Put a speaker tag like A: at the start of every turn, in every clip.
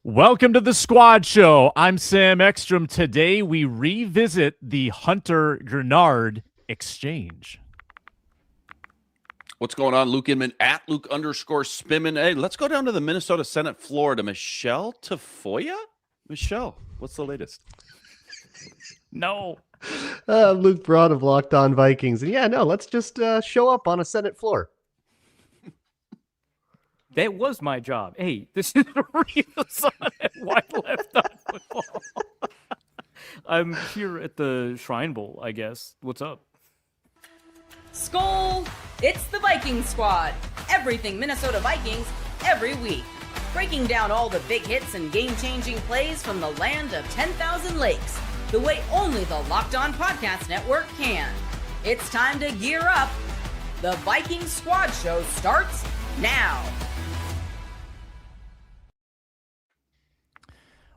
A: Welcome to the Squad Show. I'm Sam Ekstrom. Today we revisit the Hunter Grenard exchange.
B: What's going on, Luke Inman at Luke_Spimman? Hey, let's go down to the Minnesota Senate floor to Michelle Tafoya. Michelle, what's the latest?
A: No.
C: Luke Braun of Locked On Vikings. And yeah, no, let's just show up on a Senate floor.
D: That was my job. Hey, this is a real son at White Left on Football. I'm here at the Shrine Bowl, I guess. What's up?
E: Skol! It's the Vikings Squad. Everything Minnesota Vikings, every week. Breaking down all the big hits and game-changing plays from the land of 10,000 lakes. The way only the Locked On Podcast Network can. It's time to gear up. The Vikings Squad Show starts now.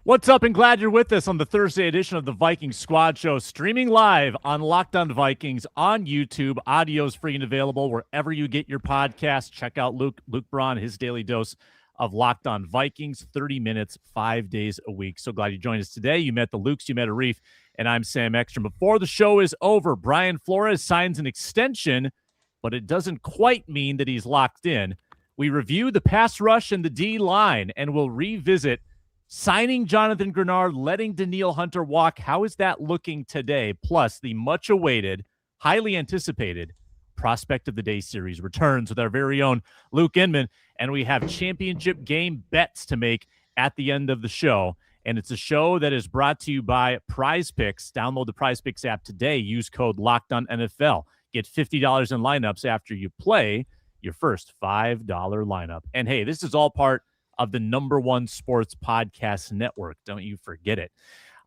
A: What's up, and glad you're with us on the Thursday edition of the Vikings Squad Show, streaming live on Locked On Vikings on YouTube. Audio's free and available wherever you get your podcasts. Check out Luke Braun, his daily dose of Locked On Vikings, 30 minutes, 5 days a week. So glad you joined us today. You met the Lukes, you met Arif, and I'm Sam Ekstrom. Before the show is over, Brian Flores signs an extension, but it doesn't quite mean that he's locked in. We review the pass rush and the D line, and we'll revisit signing Jonathan Grenard, letting Danielle Hunter walk. How is that looking today? Plus, the much-awaited, highly anticipated Prospect of the Day series returns with our very own Luke Inman, and we have championship game bets to make at the end of the show. And it's a show that is brought to you by Prize Picks. Download the Prize Picks app today. Use code LOCKEDONNFL. Get $50 in lineups after you play your first $5 lineup. And hey, this is all part of the #1 sports podcast network. Don't you forget it.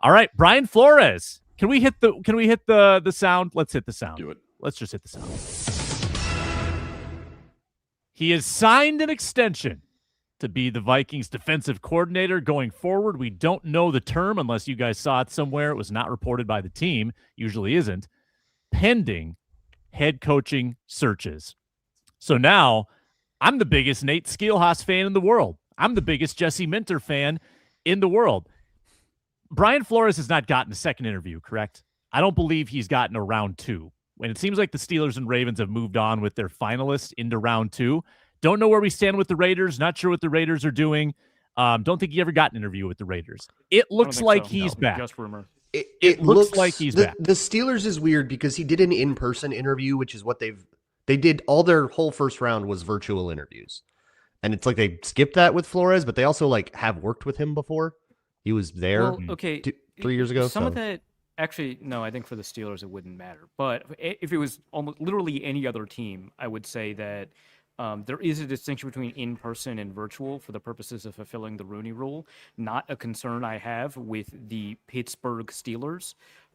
A: All right, Brian Flores. Can we hit the sound? Let's hit the sound.
B: Do it.
A: Let's just hit the sound. He has signed an extension to be the Vikings defensive coordinator going forward. We don't know the term unless you guys saw it somewhere. It was not reported by the team. Usually isn't. Pending head coaching searches. So now I'm the biggest Nate Skeelhaas fan in the world. I'm the biggest Jesse Minter fan in the world. Brian Flores has not gotten a second interview, correct? I don't believe he's gotten a round 2. When it seems like the Steelers and Ravens have moved on with their finalists into round 2. Don't know where we stand with the Raiders. Not sure what the Raiders are doing. Don't think he ever got an interview with the Raiders. It looks like he's back.
D: Just rumor.
C: It
A: looks like he's back.
C: The Steelers is weird because he did an in-person interview, which is what they did. All their whole first round was virtual interviews. And it's like they skipped that with Flores, but they also have worked with him before. He was there
D: Well, okay,
C: 3 years ago.
D: Some of that, actually, no, I think for the Steelers it wouldn't matter. But if it was almost literally any other team, I would say that there is a distinction between in-person and virtual for the purposes of fulfilling the Rooney Rule. Not a concern I have with the Pittsburgh Steelers.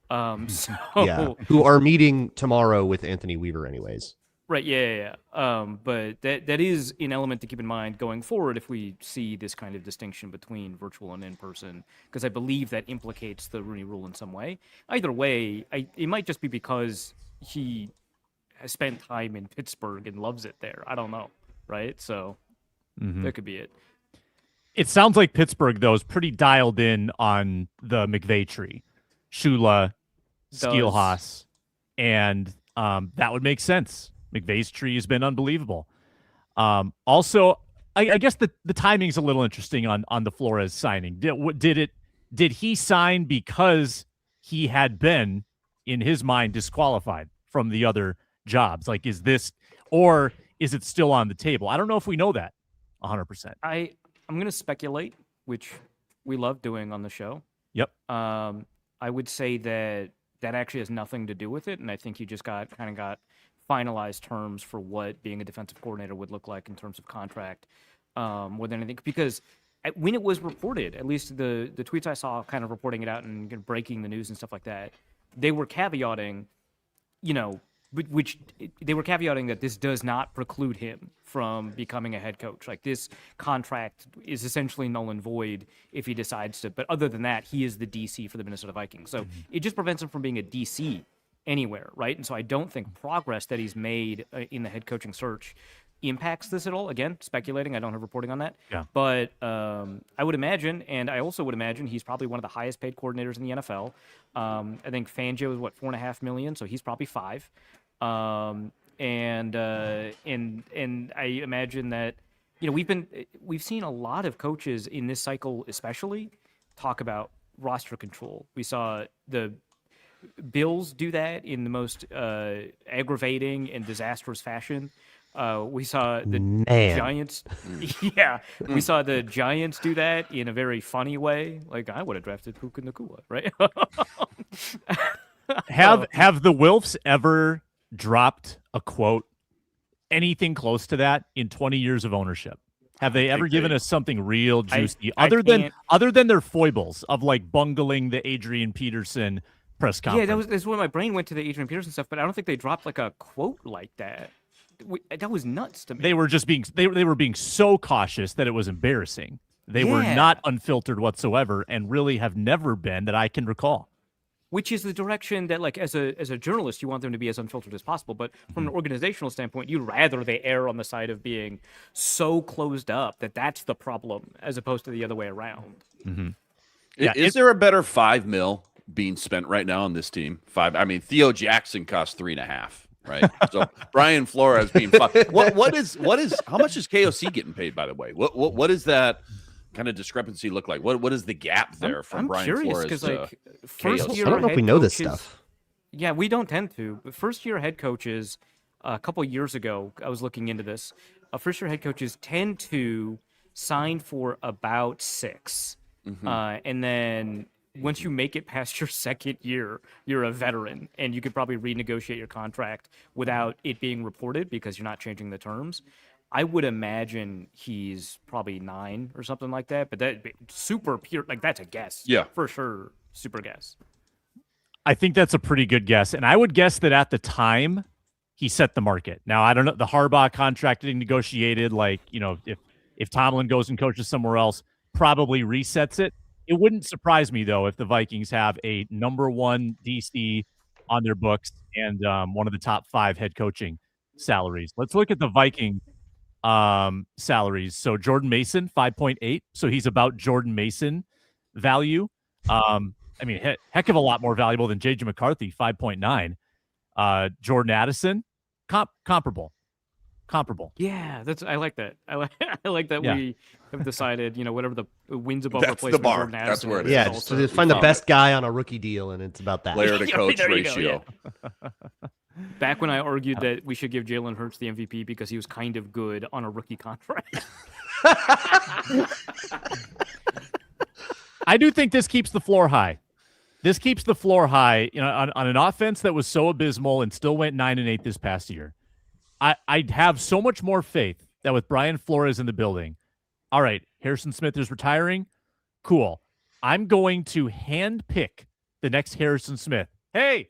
C: Yeah, who are meeting tomorrow with Anthony Weaver anyways.
D: Right, yeah. But that is an element to keep in mind going forward if we see this kind of distinction between virtual and in-person, because I believe that implicates the Rooney Rule in some way. Either way, it might just be because he has spent time in Pittsburgh and loves it there. I don't know, right? So that could be it.
A: It sounds like Pittsburgh, though, is pretty dialed in on the McVay tree. Shula, Skeelhaas, and that would make sense. McVay's tree has been unbelievable. Also, I guess the timing's a little interesting on the Flores signing. Did he sign because he had been, in his mind, disqualified from the other jobs? Like, is this, or is it still on the table? I don't know if we know that 100%.
D: I'm going to speculate, which we love doing on the show.
A: Yep.
D: I would say that actually has nothing to do with it, and I think you just got finalized terms for what being a defensive coordinator would look like in terms of contract more than anything. Because when it was reported, at least the tweets I saw kind of reporting it out and breaking the news and stuff like that, they were caveating, that this does not preclude him from becoming a head coach. Like, this contract is essentially null and void if he decides to. But other than that, he is the DC for the Minnesota Vikings. So it just prevents him from being a DC anywhere, right? And so I don't think progress that he's made in the head coaching search impacts this at all. Again, speculating. I don't have reporting on that.
A: Yeah.
D: But I would imagine, and I also would imagine he's probably one of the highest paid coordinators in the NFL. I think Fangio is what, $4.5 million, so he's probably $5 million. And I imagine that, you know, we've seen a lot of coaches in this cycle, especially, talk about roster control. We saw the Bills do that in the most aggravating and disastrous fashion. We saw the Giants. Yeah, we saw the Giants do that in a very funny way. Like, I would have drafted Puka Nacua, right?
A: Have the Wilfs ever dropped a quote, anything close to that in 20 years of ownership? Have they ever given us something real juicy other than their foibles of like bungling the Adrian Peterson press conference?
D: Yeah, that's when my brain went to the Adrian Peterson stuff, but I don't think they dropped like a quote like that. That was nuts to me.
A: They were just being they were being so cautious that it was embarrassing. They were not unfiltered whatsoever, and really have never been that I can recall.
D: Which is the direction that, like, as a journalist, you want them to be as unfiltered as possible. But from an organizational standpoint, you'd rather they err on the side of being so closed up that that's the problem, as opposed to the other way around.
A: Mm-hmm.
B: Is there a better $5 million being spent right now on this team? I mean, Theo Jackson cost $3.5 million, right? So Brian Flores being $5 million. What is how much is KOC getting paid, by the way? What is that kind of discrepancy look like? What is the gap there from Brian
D: curious,
B: Flores
D: because,
B: to
D: like, first year
C: I don't know if we know this stuff.
D: Yeah, we don't tend to. But first year head coaches, a couple years ago, I was looking into this. First year head coaches tend to sign for about 6, and then once you make it past your second year, you're a veteran, and you could probably renegotiate your contract without it being reported because you're not changing the terms. I would imagine he's probably 9 or something like that, but that super pure, like, that's a guess.
B: Yeah,
D: for sure, super guess.
A: I think that's a pretty good guess, and I would guess that at the time he set the market. Now I don't know the Harbaugh contract getting negotiated. Like, you know, if Tomlin goes and coaches somewhere else, probably resets it. It wouldn't surprise me though if the Vikings have a number 1 DC on their books and one of the top 5 head coaching salaries. Let's look at the Viking salaries. So Jordan Mason, 5.8. So he's about Jordan Mason value. I mean, heck of a lot more valuable than JJ McCarthy, 5.9. Jordan Addison, comparable.
D: Yeah, I like that. I like that we have decided, you know, whatever the wins above
B: that's
D: replacement.
B: the bar.
D: Jordan Addison
B: That's where it is.
C: Yeah, just to find the best guy on a rookie deal, and it's about that.
B: Player to coach
D: There you go,
B: ratio.
D: Back when I argued that we should give Jalen Hurts the MVP because he was kind of good on a rookie contract.
A: I do think this keeps the floor high. This keeps the floor high, you know, on an offense that was so abysmal and still went 9-8 this past year. I'd have so much more faith that with Brian Flores in the building, all right, Harrison Smith is retiring. Cool. I'm going to hand pick the next Harrison Smith. Hey,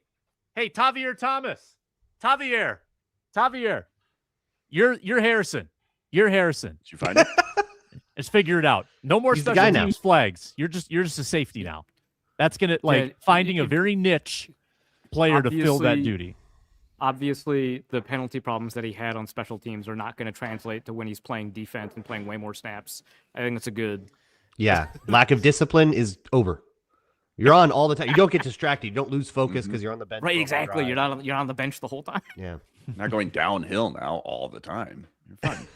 A: Tavier Thomas. Tavier. You're Harrison. You're Harrison.
B: Did you find it?
A: Let's figure it out. No more
C: He's the
A: special
C: guy now.
A: teams flags. You're just a safety now. That's gonna finding a very niche player to fill that duty.
D: Obviously, the penalty problems that he had on special teams are not going to translate to when he's playing defense and playing way more snaps. I think that's a good.
C: Yeah, lack of discipline is over. You're on all the time. You don't get distracted. You don't lose focus because you're on the bench.
D: Right, exactly. You're on the bench the whole time.
C: Yeah.
B: Not going downhill now all the time. You're fine.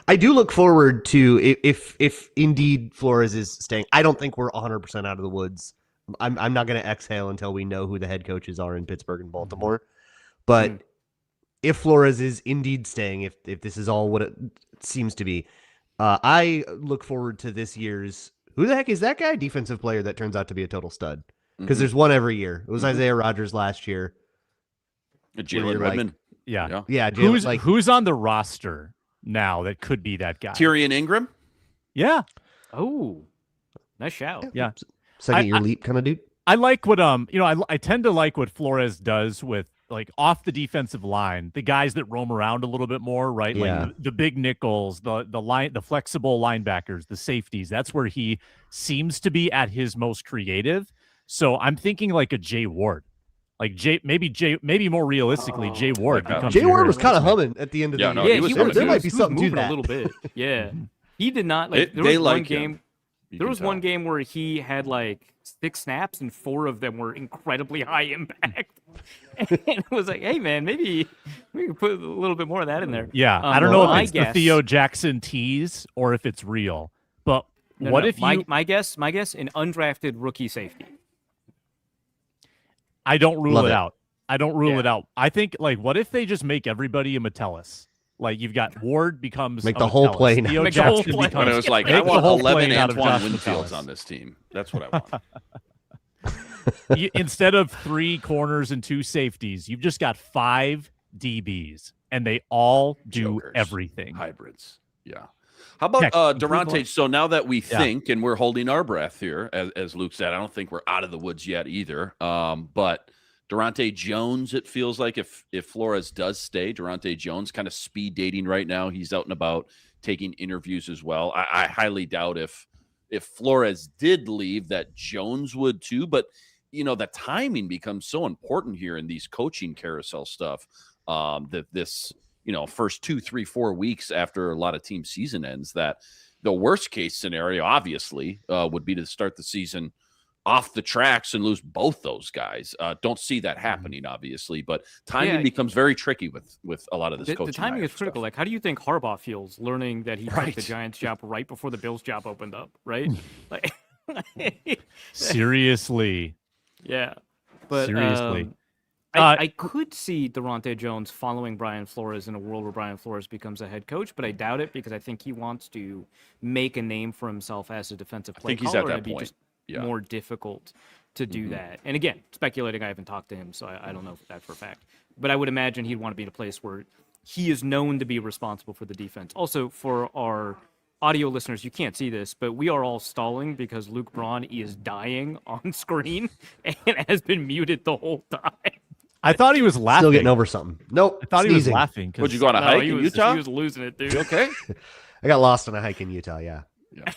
C: I do look forward to if indeed Flores is staying. I don't think we're 100% out of the woods. I'm not going to exhale until we know who the head coaches are in Pittsburgh and Baltimore. But if Flores is indeed staying, if this is all what it seems to be, I look forward to this year's. Who the heck is that guy? Defensive player that turns out to be a total stud. Because there's one every year. It was Isaiah Rodgers last year.
B: Jalen Redmond.
A: Yeah. Who's on the roster now that could be that guy?
B: Tyrion Ingram.
A: Yeah.
D: Oh, nice shout.
A: Yeah.
C: Second year leap kind of dude.
A: I like what I tend to like what Flores does with, like, off the defensive line, the guys that roam around a little bit more, right?
C: Yeah.
A: Like the big nickels, the flexible linebackers, the safeties. That's where he seems to be at his most creative. So I'm thinking like a Jay Ward. Like maybe more realistically, Jay Ward becomes
C: Jay
A: your
C: Ward was kind of
A: replacement.
C: humming at the end of
B: Yeah,
C: the
B: no,
C: year.
B: he was
C: there
B: humming.
C: might be something to
D: moving
C: that.
D: a little bit. Yeah, he did not like. There
B: They
D: was one
B: like him.
D: game.
B: You
D: There
B: can
D: was one
B: tell.
D: game where he had like 6 snaps and 4 of them were incredibly high impact. And it was like, hey man, maybe we can put a little bit more of that in there.
A: Yeah, I don't know
D: my
A: if it's
D: guess-
A: the Theo Jackson tease or if it's real. But
D: No,
A: what
D: no,
A: if
D: my,
A: you?
D: my guess, an undrafted rookie safety.
A: I don't rule
C: Love
A: it
C: it.
A: out. I don't rule
D: Yeah.
A: it out. I think like, what if they just make everybody a Metellus? Like you've got Ward becomes
C: Make
A: a
C: the whole
A: Metellus.
C: play now.
A: Theo
D: Make the whole
A: Jackson
D: play.
B: When
A: becomes
B: it was like,
A: make
B: I
A: the
B: want
A: whole
B: 11
A: play out of
B: Antoine
A: Josh
B: Winfields
A: Metellus.
B: on this team. That's what I want.
A: Instead of 3 corners and 2 safeties, you've just got 5 DBs, and they all do
B: Jokers.
A: everything.
B: Hybrids. Yeah. How about
A: Heck,
B: Durante? So now that we
A: Yeah.
B: think, and we're holding our breath here, as Luke said, I don't think we're out of the woods yet either. But Durante Jones, it feels like if Flores does stay, Durante Jones kind of speed dating right now. He's out and about taking interviews as well. I highly doubt if Flores did leave that Jones would too. But the timing becomes so important here in these coaching carousel stuff. That this first 2, 3, 4 weeks after a lot of team season ends, that the worst case scenario obviously would be to start the season off the tracks and lose both those guys. Don't see that happening, obviously, but timing becomes very tricky with a lot of this coaching.
D: The timing is critical.
B: Stuff.
D: Like, how do you think Harbaugh feels learning that he took
B: Right.
D: the Giants job right before the Bills job opened up? Right? Like,
A: Seriously.
D: yeah. But
A: Seriously.
D: I could see Durante Jones following Brian Flores in a world where Brian Flores becomes a head coach, but I doubt it because I think he wants to make a name for himself as a defensive play
B: think he's
D: caller.
B: at that
D: and it'd be
B: point.
D: just
B: Yeah.
D: more difficult to do that. And again, speculating, I haven't talked to him, so I don't know that for a fact. But I would imagine he'd want to be in a place where he is known to be responsible for the defense. Also, for our audio listeners, you can't see this, but we are all stalling because Luke Braun is dying on screen and has been muted the whole time.
A: I thought he was laughing.
C: Still getting over something. Nope.
A: I thought he was
C: sneezing.
A: laughing. 'cause-
B: Would you go on a
D: No,
B: hike
D: he
B: in
D: was,
B: Utah?
D: He was losing it, dude.
B: You okay?
C: I got lost on a hike in Utah. Yeah.
B: Yeah.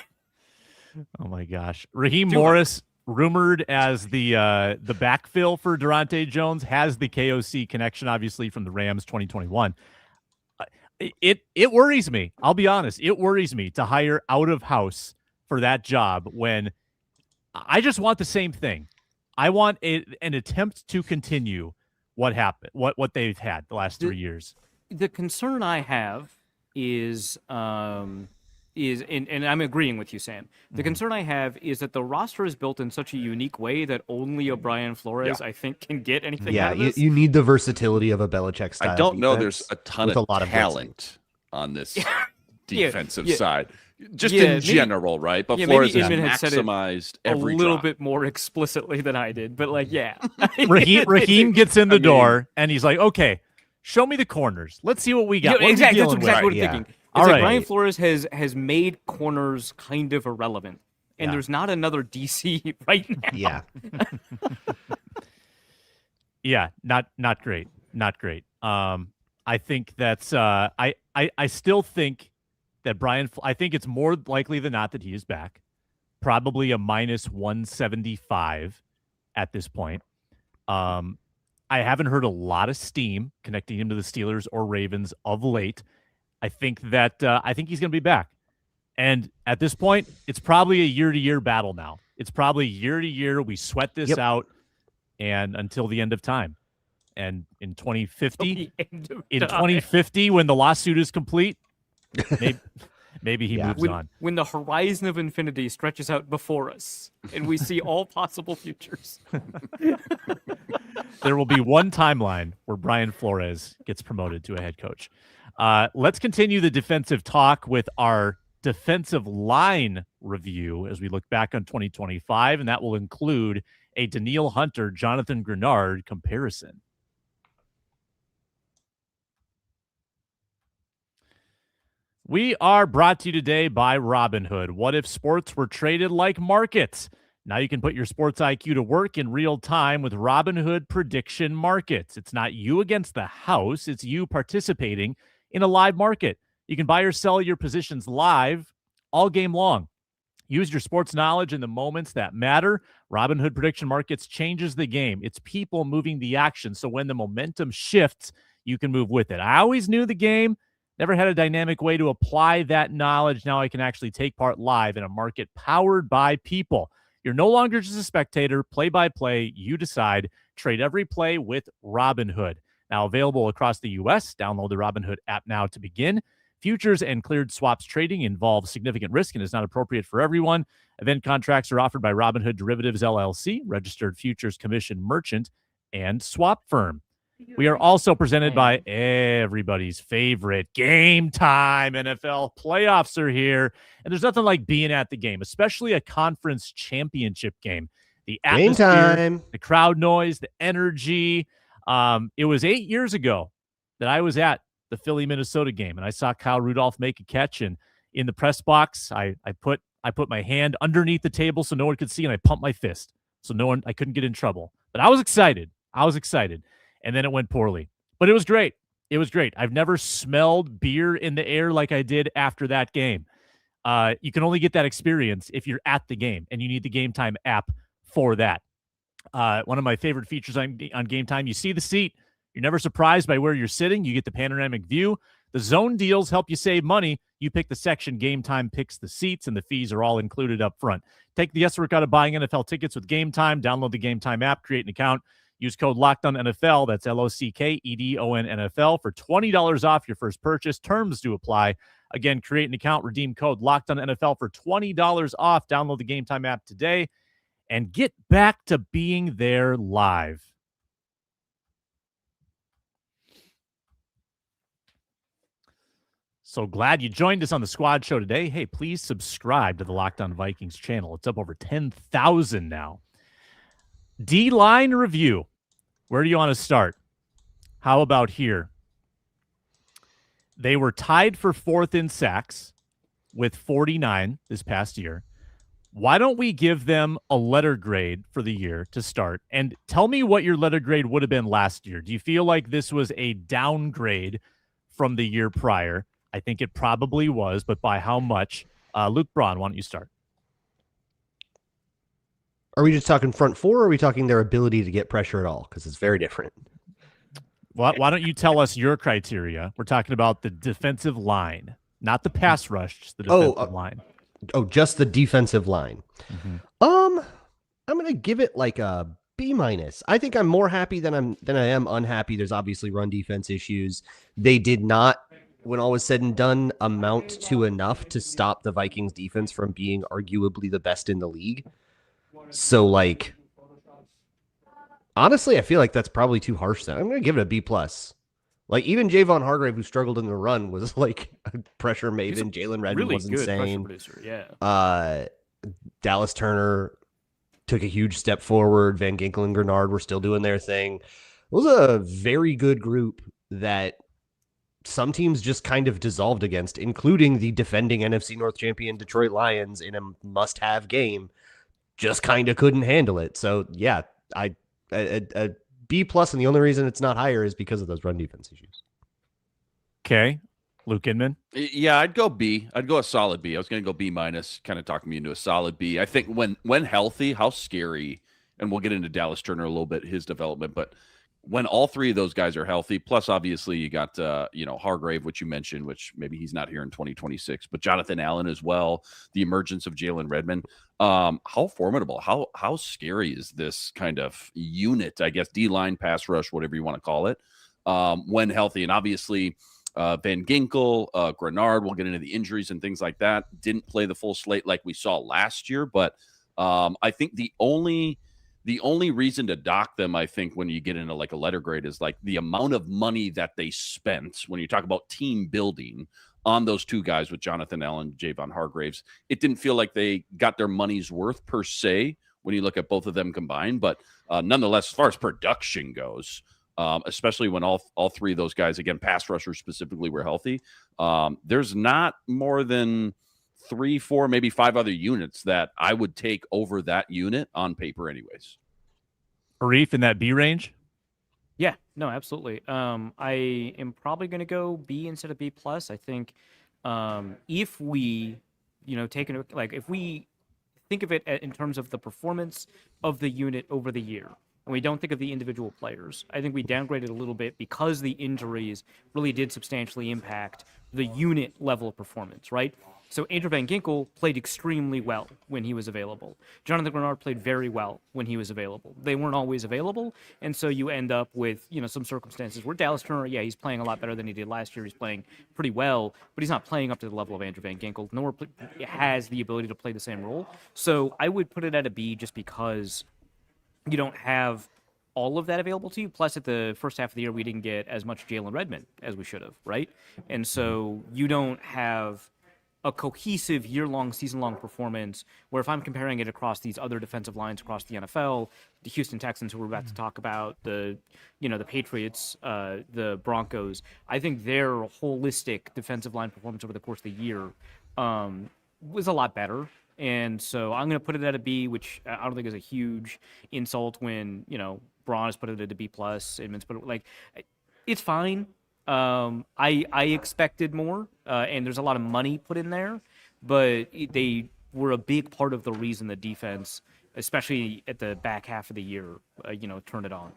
A: Oh my gosh. Raheem
D: Too
A: Morris, rumored as the backfill for Durante Jones, has the KOC connection, obviously from the Rams 2021. It worries me. I'll be honest. It worries me to hire out of house for that job when I just want the same thing. I want an attempt to continue what happened, what they've had the last 3 years.
D: The concern I have is and I'm agreeing with you, Sam. The concern I have is that the roster is built in such a unique way that only a Brian Flores, I think, can get anything
C: Yeah.
D: out of
C: You,
D: this.
C: you need the versatility of a Belichick style.
B: I don't know.
C: defense
B: There's a ton
C: with
B: of,
C: a lot of
B: talent on this defensive
D: yeah.
B: side, just
D: Yeah,
B: in
D: maybe-
B: general, right? But
D: yeah,
B: Flores
D: maybe
B: has
D: Inman had said it
B: maximized
D: a
B: every
D: little
B: drop.
D: bit more explicitly than I did, but like, yeah.
A: Raheem gets in the
B: I mean-
A: door and he's like, okay, show me the corners. Let's see what we got.
D: Yeah,
A: What are we
D: exactly. That's
A: dealing with?
D: exactly what I'm
C: Yeah.
D: thinking. It's
A: All
D: like
A: right.
D: Brian Flores has made corners kind of irrelevant, and
A: Yeah.
D: there's not another DC right now.
C: Yeah.
A: Yeah, not great. Not great. I think that's I still think that I think it's more likely than not that he is back. Probably a minus 175 at this point. I haven't heard a lot of steam connecting him to the Steelers or Ravens of late. I think he's going to be back. And at this point, it's probably a year-to-year battle now. It's probably year-to-year. We sweat this out and until the end of time. And in 2050,
D: In
A: 2050, when the lawsuit is complete, maybe he moves on.
D: when the horizon of infinity stretches out before us and we see all possible futures.
A: There will be one timeline where Brian Flores gets promoted to a head coach. Let's continue the defensive talk with our defensive line review as we look back on 2025, and that will include a Danielle Hunter, Jonathan Grenard comparison. We are brought to you today by Robinhood. What if sports were traded like markets? Now you can put your sports IQ to work in real time with Robinhood prediction markets. It's not you against the house. It's you participating in a live market. You can buy or sell your positions live all game long. Use your sports knowledge in the moments that matter. Robinhood Prediction Markets changes the game. It's people moving the action. So when the momentum shifts, you can move with it. I always knew the game, never had a dynamic way to apply that knowledge. Now I can actually take part live in a market powered by people. You're no longer just a spectator. Play by play, you decide. Trade every play with Robinhood. Now available across the U.S. Download the Robinhood app now to begin. Futures and cleared swaps trading involves significant risk and is not appropriate for everyone. Event contracts are offered by Robinhood Derivatives LLC, registered futures commission merchant and swap firm. We are also presented by everybody's favorite Game Time. NFL playoffs are here, and there's nothing like being at the game, especially a conference championship game. The atmosphere,
C: Game time.
A: the crowd noise, the energy. It was 8 years ago that I was at the Philly-Minnesota game, and I saw Kyle Rudolph make a catch, and in the press box, I put my hand underneath the table so no one could see, and I pumped my fist so I couldn't get in trouble. But I was excited. And then it went poorly. But it was great. I've never smelled beer in the air like I did after that game. You can only get that experience if you're at the game, and you need the Game Time app for that. One of my favorite features on Game Time, you see the seat. You're never surprised by where you're sitting. You get the panoramic view. The zone deals help you save money. You pick the section, Game Time picks the seats, and the fees are all included up front. Take the guesswork out of buying NFL tickets with Game Time. Download the Game Time app, create an account. Use code LOCKEDONNFL, that's LOCKEDONNFL, for $20 off your first purchase. Terms do apply. Again, create an account, redeem code LOCKEDONNFL for $20 off. Download the Game Time app today and get back to being there live. So glad you joined us on the Squad Show today. Hey, please subscribe to the Locked On Vikings channel. It's up over 10,000 now. D-line review. Where do you want to start? How about here? They were tied for fourth in sacks with 49 this past year. Why don't we give them a letter grade for the year to start? And tell me what your letter grade would have been last year. Do you feel like this was a downgrade from the year prior? I think it probably was, but by how much? Luke Braun, why don't you start?
C: Are we just talking front four, or are we talking their ability to get pressure at all? Because it's very different.
A: Well, why don't you tell us your criteria? We're talking about the defensive line, not the pass rush, just the defensive line.
C: Oh, just the defensive line.
A: Mm-hmm.
C: I'm gonna give it like a B-. I think I'm more happy than I am unhappy. There's obviously run defense issues. They did not, when all was said and done, amount to enough to stop the Vikings defense from being arguably the best in the league. So, like, honestly, I feel like that's probably too harsh. I'm going to give it a B+. Like, even Javon Hargrave, who struggled in the run, was like a pressure maven. Jalen Redmond
D: really
C: was
D: good
C: insane.
D: pressure producer, yeah.
C: Dallas Turner took a huge step forward. Van Ginkel and Grenard were still doing their thing. It was a very good group that some teams just kind of dissolved against, including the defending NFC North champion Detroit Lions in a must-have game. Just kind of couldn't handle it. So, yeah, a B+, and the only reason it's not higher is because of those run defense issues.
A: Okay. Luke Inman?
B: Yeah, I'd go B. I'd go a solid B. I was going to go B-, kind of talking me into a solid B. I think when healthy, how scary, and we'll get into Dallas Turner a little bit, his development, but when all three of those guys are healthy, plus obviously you got Hargrave, which you mentioned, which maybe he's not here in 2026, but Jonathan Allen as well, the emergence of Jalen Redmond. How formidable, how scary is this kind of unit, I guess, D-line, pass rush, whatever you want to call it, when healthy. And obviously Van Ginkel, Grenard, we'll get into the injuries and things like that, didn't play the full slate like we saw last year, but I think the only reason to dock them, I think, when you get into like a letter grade is like the amount of money that they spent when you talk about team building on those two guys with Jonathan Allen, Javon Hargraves. It didn't feel like they got their money's worth per se when you look at both of them combined. But nonetheless, as far as production goes, especially when all three of those guys, again, pass rushers specifically, were healthy, there's not more than 3, 4, maybe 5 other units that I would take over that unit on paper anyways.
A: Arif in that B range?
D: Yeah, no, absolutely. I am probably going to go B instead of B+. I think if we, if we think of it in terms of the performance of the unit over the year. And we don't think of the individual players. I think we downgraded a little bit because the injuries really did substantially impact the unit level of performance, right? So Andrew Van Ginkel played extremely well when he was available. Jonathan Grenard played very well when he was available. They weren't always available, and so you end up with, some circumstances where Dallas Turner, yeah, he's playing a lot better than he did last year. He's playing pretty well, but he's not playing up to the level of Andrew Van Ginkel, nor has the ability to play the same role. So I would put it at a B just because you don't have all of that available to you. Plus, at the first half of the year, we didn't get as much Jalen Redmond as we should have, right? And so you don't have a cohesive year-long, season-long performance where if I'm comparing it across these other defensive lines across the NFL, the Houston Texans, who we're about to talk about, the Patriots, the Broncos, I think their holistic defensive line performance over the course of the year was a lot better. And so I'm going to put it at a B, which I don't think is a huge insult when, Braun has put it at a B+, Edmonds put it, it's fine. I expected more, and there's a lot of money put in there, but they were a big part of the reason the defense, especially at the back half of the year, turned it on.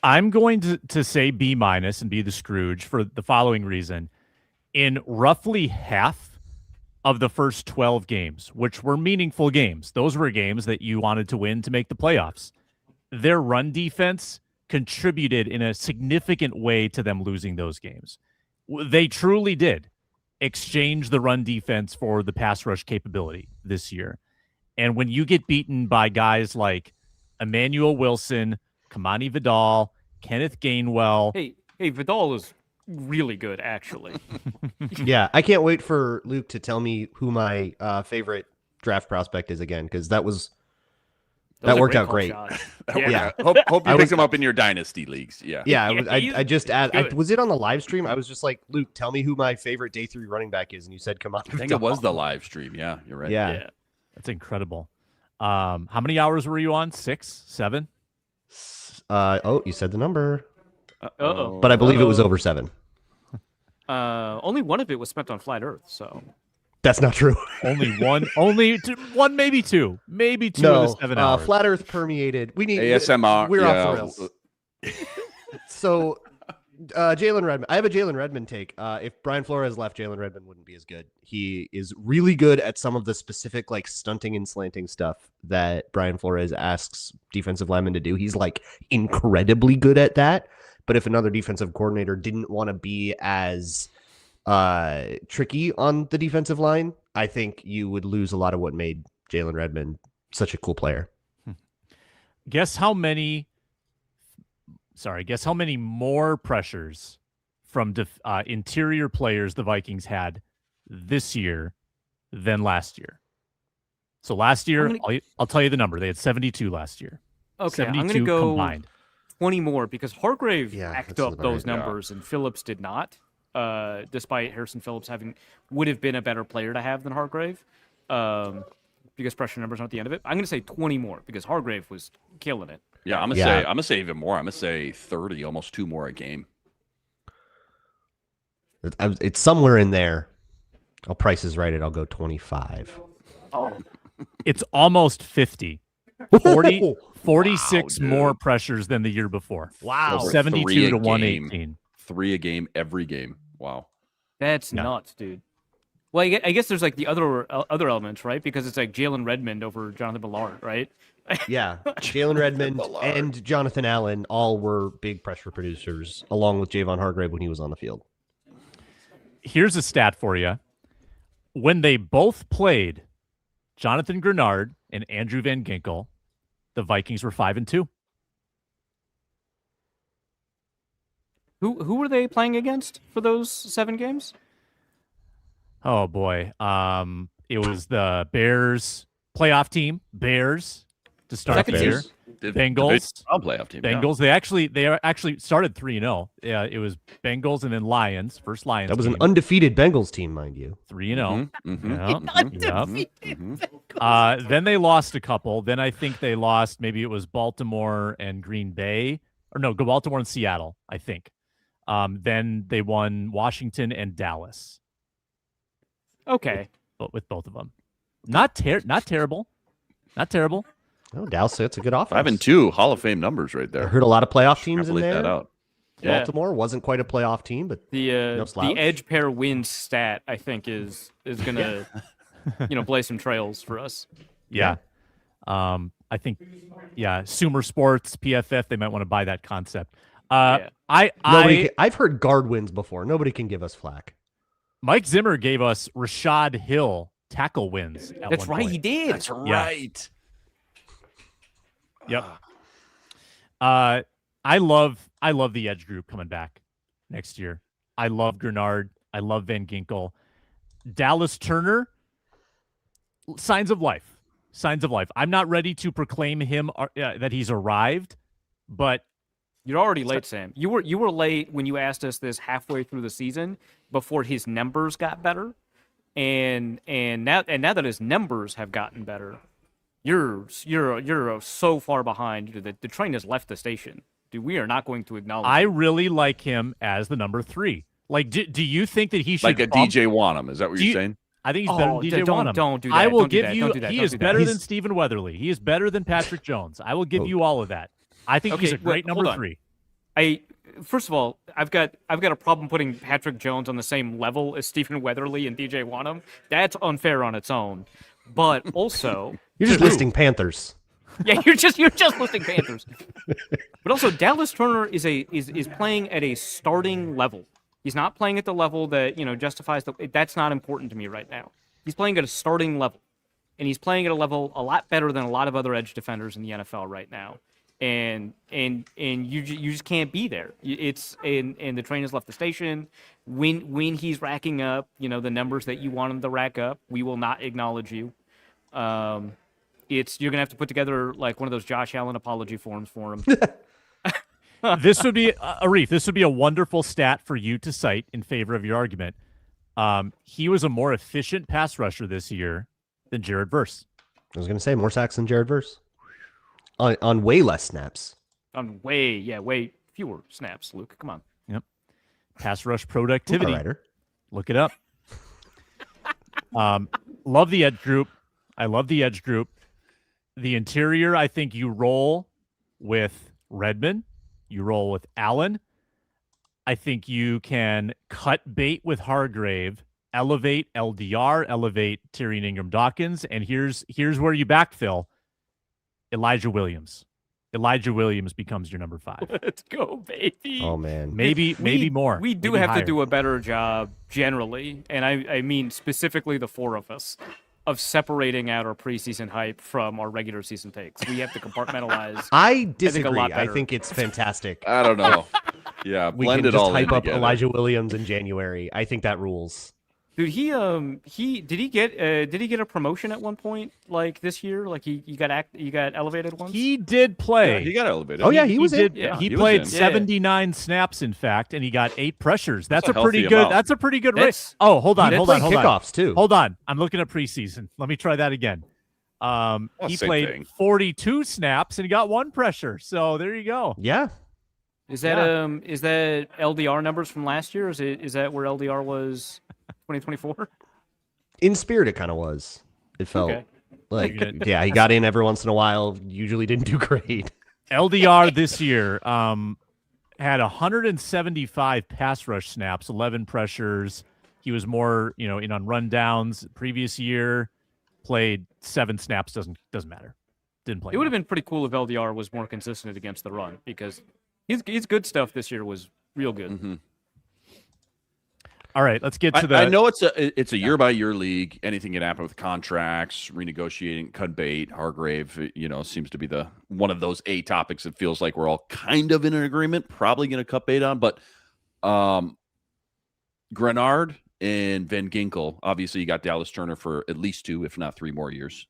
A: I'm going to say B- and be the Scrooge for the following reason. In roughly half of the first 12 games, which were meaningful games, those were games that you wanted to win to make the playoffs, their run defense contributed in a significant way to them losing those games. They truly did exchange the run defense for the pass rush capability this year. And when you get beaten by guys like Emmanuel Wilson, Kamani Vidal, Kenneth Gainwell.
D: Hey, Vidal is really good, actually.
C: Yeah, I can't wait for Luke to tell me who my favorite draft prospect is again, because that worked out great.
B: Yeah. Hope you pick him up in your dynasty leagues. Yeah.
C: Yeah, I just was it on the live stream? I was just like, Luke, tell me who my favorite day 3 running back is, and you said, "Come on."
B: I think it was the live stream. Yeah, you're right.
C: Yeah.
A: That's incredible. How many hours were you on? 6, 7?
C: You said the number.
D: Uh-oh.
C: But I believe it was over 7.
D: Only one of it was spent on Flat Earth, so.
C: That's not true.
A: Only one, one, maybe two of the 7 hours.
C: Flat Earth permeated. We need
B: ASMR.
C: We're off the rails. So, Jalen Redmond. I have a Jalen Redmond take. If Brian Flores left, Jalen Redmond wouldn't be as good. He is really good at some of the specific stunting and slanting stuff that Brian Flores asks defensive linemen to do. He's incredibly good at that. But if another defensive coordinator didn't want to be as tricky on the defensive line, I think you would lose a lot of what made Jalen Redmond such a cool player.
A: Guess how many more pressures from interior players the Vikings had this year than last year. So last year, I'll tell you the number. They had 72 last year.
D: Okay,
A: 72
D: I'm going to go
A: combined.
D: 20 more because Hargrave
C: Yeah,
D: backed
C: that
D: up
C: sounds about
D: those
C: right.
D: numbers and Phillips did not. Despite Harrison Phillips would have been a better player to have than Hargrave, because pressure numbers aren't the end of it. I'm going to say 20 more because Hargrave was killing it.
B: Yeah, I'm gonna say even more. I'm gonna say 30, almost 2 more a game.
C: It's somewhere in there. I'll Price is Right it. I'll go 25.
D: Oh,
A: It's almost 50. 46
B: Wow,
A: more pressures than the year before.
C: Wow.
B: Over
A: 72
B: 3 a
A: to
B: game.
A: 118.
B: 3 a game, every game. Wow.
D: that's
A: Yeah.
D: nuts, dude. Well, I guess there's the other elements, right? Because it's Jalen Redmond over Jonathan Ballard, right?
C: Yeah, Jalen Redmond
B: Ballard.
C: and Jonathan Allen all were big pressure producers, along with Javon Hargrave when he was on the field.
A: Here's a stat for you. When they both played, Jonathan Grenard and Andrew Van Ginkel, the Vikings were 5-2.
D: Who were they playing against for those 7 games?
A: Oh boy. It was the Bears playoff team, Bears to start
D: Second
A: the
D: tier.
A: year.
B: Did
A: Bengals.
B: playoff team.
A: Bengals. They actually started 3-0. Yeah, it was Bengals and then Lions. First Lions.
C: That was an
A: team,
C: undefeated Bengals team, mind you.
A: 3-0.
B: Mm-hmm.
A: Yep. Then they lost a couple. Then I think they lost. Maybe it was Baltimore and Green Bay, or no, Baltimore and Seattle. I think. Then they won Washington and Dallas.
D: Okay.
A: But with both of them, not terrible. Not terrible.
C: Oh, Dallas, that's a good offense.
B: 5-2, Hall of Fame numbers right
C: I
B: there.
C: heard a lot of playoff teams in
B: Extrapolate
C: there.
B: that out.
D: Yeah.
C: Baltimore wasn't quite a playoff team, but no
D: The
C: slouch.
D: edge pair wins stat, I think, is gonna blaze some trails for us.
A: Yeah. I think, Sumer Sports, PFF, they might want to buy that concept.
D: Yeah.
C: I've heard guard wins before. Nobody can give us flack.
A: Mike Zimmer gave us Rashad Hill tackle wins. At
D: That's
A: one
D: right,
A: point.
D: he did.
B: That's right.
A: Yep. I love the edge group coming back next year. I love Grenard. I love Van Ginkel. Dallas Turner, signs of life. Signs of life. I'm not ready to proclaim him that he's arrived, but
D: You're already late, Sam. You were late when you asked us this halfway through the season before his numbers got better, and now that his numbers have gotten better, you're so far behind. The train has left the station. Dude, we are not going to acknowledge.
A: I
D: it.
A: really like him as the number 3. Like, do you think that he should
B: Like a
A: bump-
B: DJ Wanham. Is that what you're saying?
A: I think he's better than DJ
D: don't
A: Wanham.
D: do that.
A: I will
D: Don't do
A: give
D: that.
A: you.
D: Don't do that.
A: He
D: Don't
A: is
D: do that.
A: better than Stephen Weatherly. He is better than Patrick Jones. I will give you all of that. I think he's a great
D: hold
A: number
D: on.
A: 3.
D: First of all, I've got a problem putting Patrick Jones on the same level as Stephen Weatherly and DJ Wanham. That's unfair on its own. But also,
C: You're just listing Panthers.
D: yeah, you're just listing Panthers. But also, Dallas Turner is playing at a starting level. He's not playing at the level that justifies that's not important to me right now. He's playing at a starting level, and he's playing at a level a lot better than a lot of other edge defenders in the NFL right now. And you just can't be there. And the train has left the station. When he's racking up, the numbers that you want him to rack up, we will not acknowledge you. You're gonna have to put together like one of those Josh Allen apology forms for him.
A: This would be Arif. This would be a wonderful stat for you to cite in favor of your argument. He was a more efficient pass rusher this year than Jared Verse.
C: I was going to say more sacks than Jared Verse. On way less snaps.
D: On way fewer snaps, Luke. Come on.
A: Yep. Pass rush productivity.
C: Writer.
A: Look it up. Love the edge group. I love the edge group. The interior, I think you roll with Redmond. You roll with Allen. I think you can cut bait with Hargrave, elevate LDR, elevate Tyrion Ingram-Dawkins, and here's where you backfill. Elijah Williams. Elijah Williams becomes your number 5.
D: Let's go, baby.
C: Oh, man.
A: Maybe more.
D: We do
A: Maybe
D: have
A: higher.
D: to do a better job generally, and I mean specifically the 4 of us, of separating out our preseason hype from our regular season takes. We have to compartmentalize.
C: I disagree.
D: lot
C: I
D: better.
C: think it's fantastic.
B: I don't know. Yeah,
C: We
B: blend
C: can
B: it
C: just
B: all
C: hype
B: in
C: up
B: together.
C: Elijah Williams in January. I think that rules.
D: Dude, he did he get a promotion at one point like this year? Like he got elevated once?
A: He did play.
B: Yeah, he got elevated.
C: Oh, yeah, he was
A: did.
C: in.
D: Yeah.
A: He
B: He was
A: played
B: in.
A: 79 snaps, in fact, and he got 8 pressures. That's
B: That's
A: a
B: a
A: pretty
B: healthy
A: good.
B: amount.
A: That's a pretty good
D: That's-
A: race. Oh, hold on,
C: He
A: hold
C: played
A: on, hold on.
C: kickoffs, too.
A: Hold on. I'm looking at preseason. Let me try that again. He
B: same
A: played
B: thing.
A: 42 snaps and he got 1 pressure. So there you go.
C: Yeah.
D: Is that LDR numbers from last year? Is that where LDR was 2024?
C: In spirit, it kind of was. It felt
D: Okay.
C: like, yeah, he got in every once in a while. Usually didn't do great.
A: LDR this year had 175 pass rush snaps, 11 pressures. He was more, in on rundowns. Previous year, played 7 snaps. Doesn't matter. Didn't play.
D: It would have been pretty cool if LDR was more consistent against the run because his good stuff this year was real good.
B: Mm-hmm.
A: All right, let's get to the.
B: I know it's a year by year league. Anything can happen with contracts, renegotiating, cut bait. Hargrave, seems to be the one of those A topics. It feels like we're all kind of in an agreement. Probably going to cut bait on, but Grenard and Van Ginkel. Obviously, you got Dallas Turner for at least 2, if not 3 more years.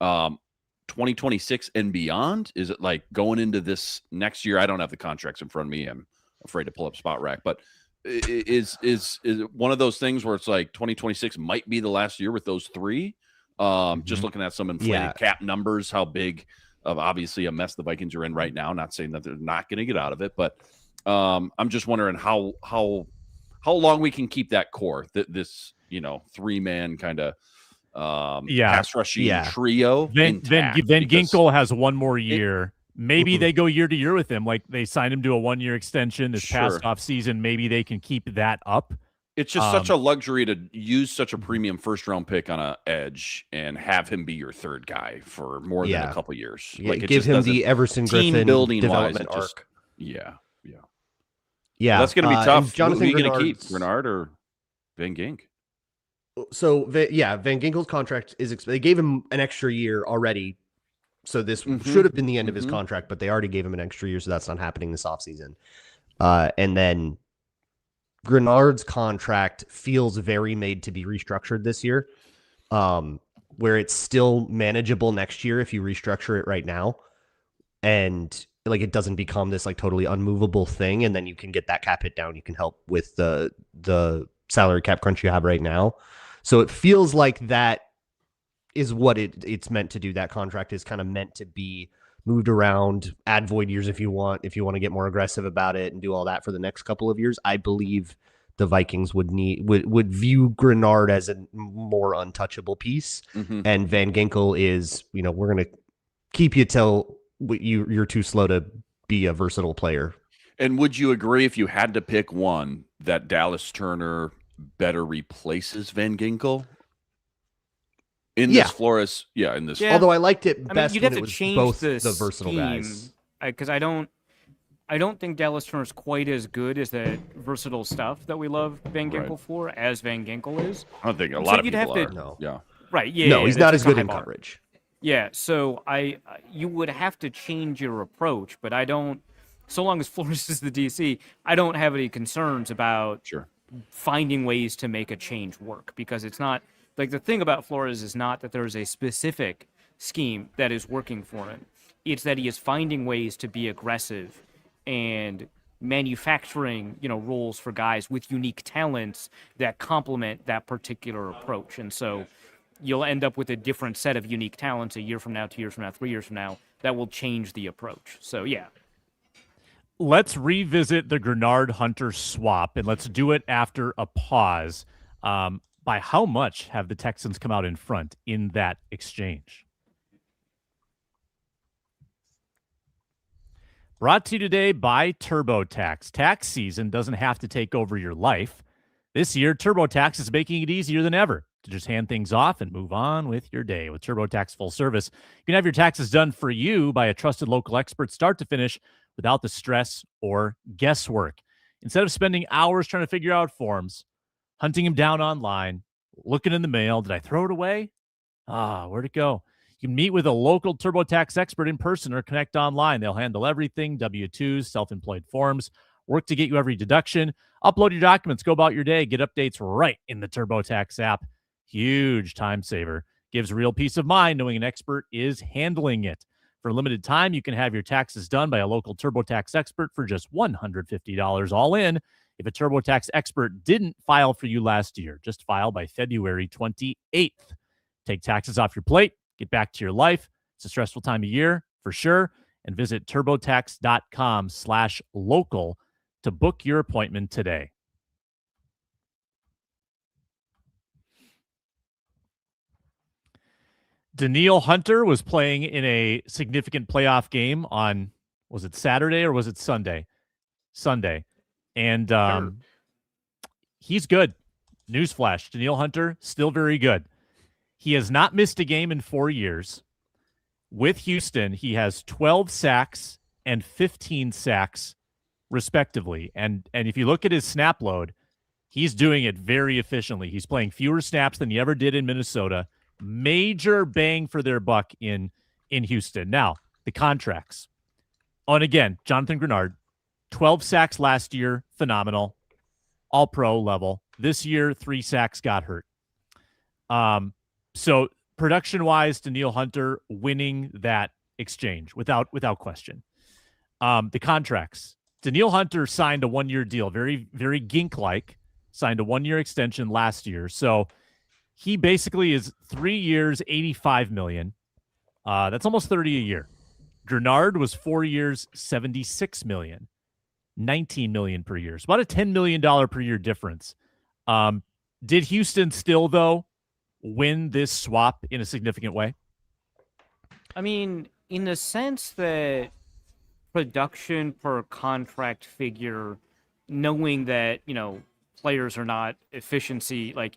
B: 2026 and beyond. Is it like going into this next year? I don't have the contracts in front of me. I'm afraid to pull up Spot Rack, but. Is it one of those things where it's like 2026 might be the last year with those 3? Just looking at some inflated cap numbers, how big of obviously a mess the Vikings are in right now. Not saying that they're not going to get out of it, but I'm just wondering how long we can keep that core, this 3-man kind of pass rushing trio.
A: Van Ginkel has one more year. Maybe they go year to year with him. Like they signed him to a 1-year extension this past off season. Maybe they can keep that up.
B: It's just such a luxury to use such a premium first-round pick on an edge and have him be your third guy for more than a couple years.
C: Yeah, like give him the Everson Griffin
B: building
C: development arc.
B: Yeah.
C: Yeah,
B: that's going to be tough.
C: Jonathan,
B: who are you going to keep, Grenard or Van Gink?
C: So Van Ginkel's contract is they gave him an extra year already. So this should have been the end of his contract, but they already gave him an extra year, so that's not happening this offseason. And then Grenard's contract feels very made to be restructured this year, where it's still manageable next year if you restructure it right now. And like it doesn't become this like totally unmovable thing, and then you can get that cap hit down. You can help with the salary cap crunch you have right now. So it feels like that is what it's meant to do. That contract is kind of meant to be moved around, add void years if you want to get more aggressive about it and do all that for the next couple of years. I believe the Vikings would view Grenard as a more untouchable piece, and Van Ginkel is, we're going to keep you till you're too slow to be a versatile player.
B: And would you agree, if you had to pick one, that Dallas Turner better replaces Van Ginkel in this Flores? In this.
C: Yeah. Although I liked it best
D: you'd
C: when
D: have
C: it
D: to
C: was
D: change
C: both
D: the
C: versatile guys.
D: Because I don't think Dallas Turner's quite as good as that versatile stuff that we love Van Ginkel for as Van Ginkel is.
B: I don't think a lot of people are.
C: No.
B: Yeah.
D: Right. Yeah.
C: No, he's not as good in coverage.
D: Yeah. So you would have to change your approach, but I don't. So long as Flores is the DC, I don't have any concerns about finding ways to make a change work, because it's not like the thing about Flores is not that there's a specific scheme that is working for him. It's that he is finding ways to be aggressive and manufacturing, roles for guys with unique talents that complement that particular approach. And so you'll end up with a different set of unique talents a year from now, 2 years from now, 3 years from now that will change the approach. So, yeah.
A: Let's revisit the Grenard Hunter swap, and let's do it after a pause. By how much have the Texans come out in front in that exchange? Brought to you today by TurboTax. Tax season doesn't have to take over your life. This year, TurboTax is making it easier than ever to just hand things off and move on with your day. With TurboTax Full Service, you can have your taxes done for you by a trusted local expert start to finish without the stress or guesswork. Instead of spending hours trying to figure out forms, hunting them down online, looking in the mail, did I throw it away? Where'd it go? You can meet with a local TurboTax expert in person or connect online. They'll handle everything: W-2s, self-employed forms, work to get you every deduction. Upload your documents, go about your day, get updates right in the TurboTax app. Huge time saver. Gives real peace of mind knowing an expert is handling it. For a limited time, you can have your taxes done by a local TurboTax expert for just $150 all in. If a TurboTax expert didn't file for you last year, just file by February 28th. Take taxes off your plate, get back to your life. It's a stressful time of year for sure. And visit turbotax.com/local to book your appointment today. Danielle Hunter was playing in a significant playoff game on, was it Saturday or was it Sunday? Sunday. And he's good. Newsflash, Danielle Hunter, still very good. He has not missed a game in 4 years. With Houston, he has 12 sacks and 15 sacks, respectively. And if you look at his snap load, he's doing it very efficiently. He's playing fewer snaps than he ever did in Minnesota. Major bang for their buck in Houston. Now, the contracts. Oh, and again, Jonathan Grenard, 12 sacks last year, phenomenal. All-pro level. This year, 3 sacks, got hurt. So production-wise, Danielle Hunter winning that exchange without question. The contracts. Danielle Hunter signed a 1-year deal, very, very Gink-like, signed a 1-year extension last year. So he basically is 3 years, $85 million. That's almost $30 million a year. Grenard was 4 years, $76 million, $19 million per year. So about a $10 million per year difference. Did Houston still, though, win this swap in a significant way?
D: I mean, in the sense that production per contract figure, knowing that, players are not efficiency, like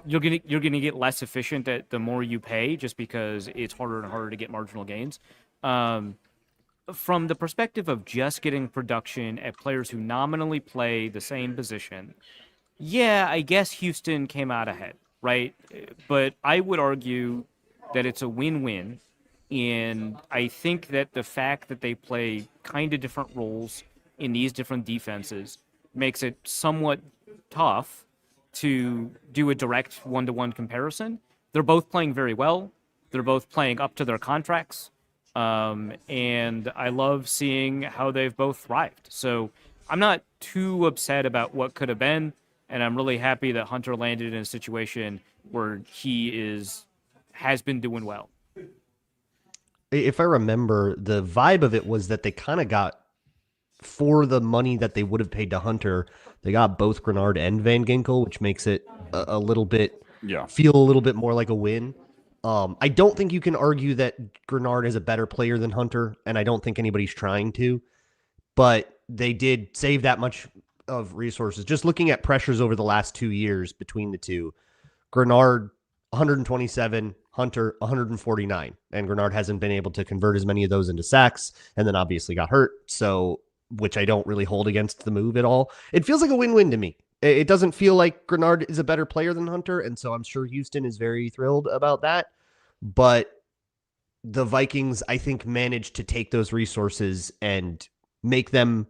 D: you're gonna get less efficient the more you pay, just because it's harder and harder to get marginal gains. From the perspective of just getting production at players who nominally play the same position, yeah, I guess Houston came out ahead, right? But I would argue that it's a win-win. And I think that the fact that they play kind of different roles in these different defenses makes it somewhat tough to do a direct one-to-one comparison. They're both playing very well. They're both playing up to their contracts. And I love seeing how they've both thrived. So I'm not too upset about what could have been. And I'm really happy that Hunter landed in a situation where he has been doing well.
C: If I remember, the vibe of it was that they kind of got, for the money that they would have paid to Hunter, they got both Grenard and Van Ginkel, which makes it a little bit, feel a little bit more like a win. I don't think you can argue that Grenard is a better player than Hunter, and I don't think anybody's trying to, but they did save that much of resources. Just looking at pressures over the last 2 years between the two, Grenard 127, Hunter 149, and Grenard hasn't been able to convert as many of those into sacks, and then obviously got hurt, so which I don't really hold against the move at all. It feels like a win-win to me. It doesn't feel like Grenard is a better player than Hunter, and so I'm sure Houston is very thrilled about that, but the Vikings, I think, managed to take those resources and make them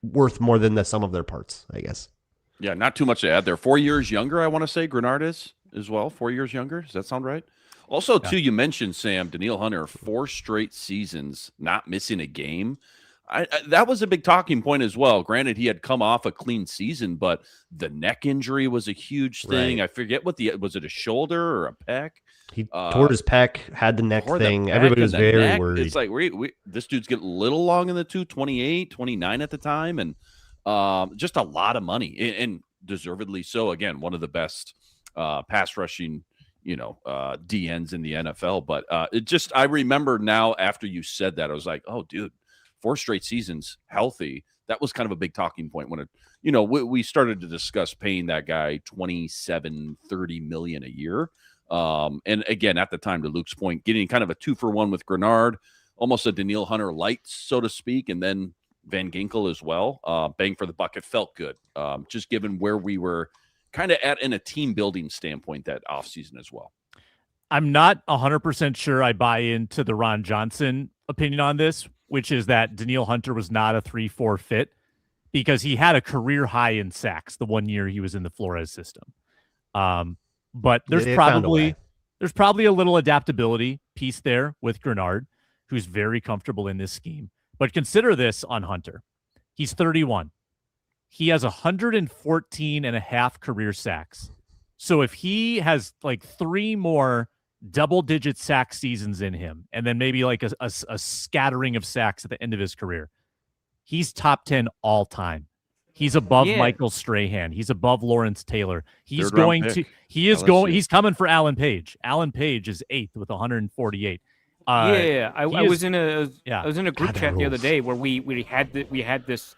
C: worth more than the sum of their parts, I guess.
B: Yeah, not too much to add there. 4 years younger, I want to say Grenard is as well. 4 years younger. Does that sound right? Also, too, you mentioned, Sam, Daniil Hunter, 4 straight seasons, not missing a game. That was a big talking point as well. Granted, he had come off a clean season, but the neck injury was a huge thing. Right. I forget was it a shoulder or a pec?
C: He tore his pec, had the neck thing. Everybody was very worried.
B: It's like this dude's getting a little long in the tooth, 28, 29 at the time, and just a lot of money, and deservedly so. Again, one of the best pass rushing DNs in the NFL. But I remember now after you said that, I was like, oh, dude, 4 straight seasons healthy. That was kind of a big talking point when we started to discuss paying that guy $27-30 million a year. And again, at the time, to Luke's point, getting kind of a 2-for-1 with Grenard, almost a Daniil Hunter light, so to speak, and then Van Ginkel as well. Bang for the buck. It felt good. Just given where we were kind of at in a team building standpoint that offseason as well.
A: I'm not 100% sure I buy into the Ron Johnson opinion on this, which is that Daniil Hunter was not a 3-4 fit because he had a career high in sacks the 1 year he was in the Flores system. But there's probably a little adaptability piece there with Grenard, who's very comfortable in this scheme. But consider this on Hunter. He's 31. He has 114 and a half career sacks. So if he has like 3 more double-digit sack seasons in him, and then maybe like a scattering of sacks at the end of his career, he's top 10 all time. He's above Michael Strahan. He's above Lawrence Taylor. He's coming for Alan Page. Alan Page is 8th with 148.
D: I was in a group chat the other day where we had this,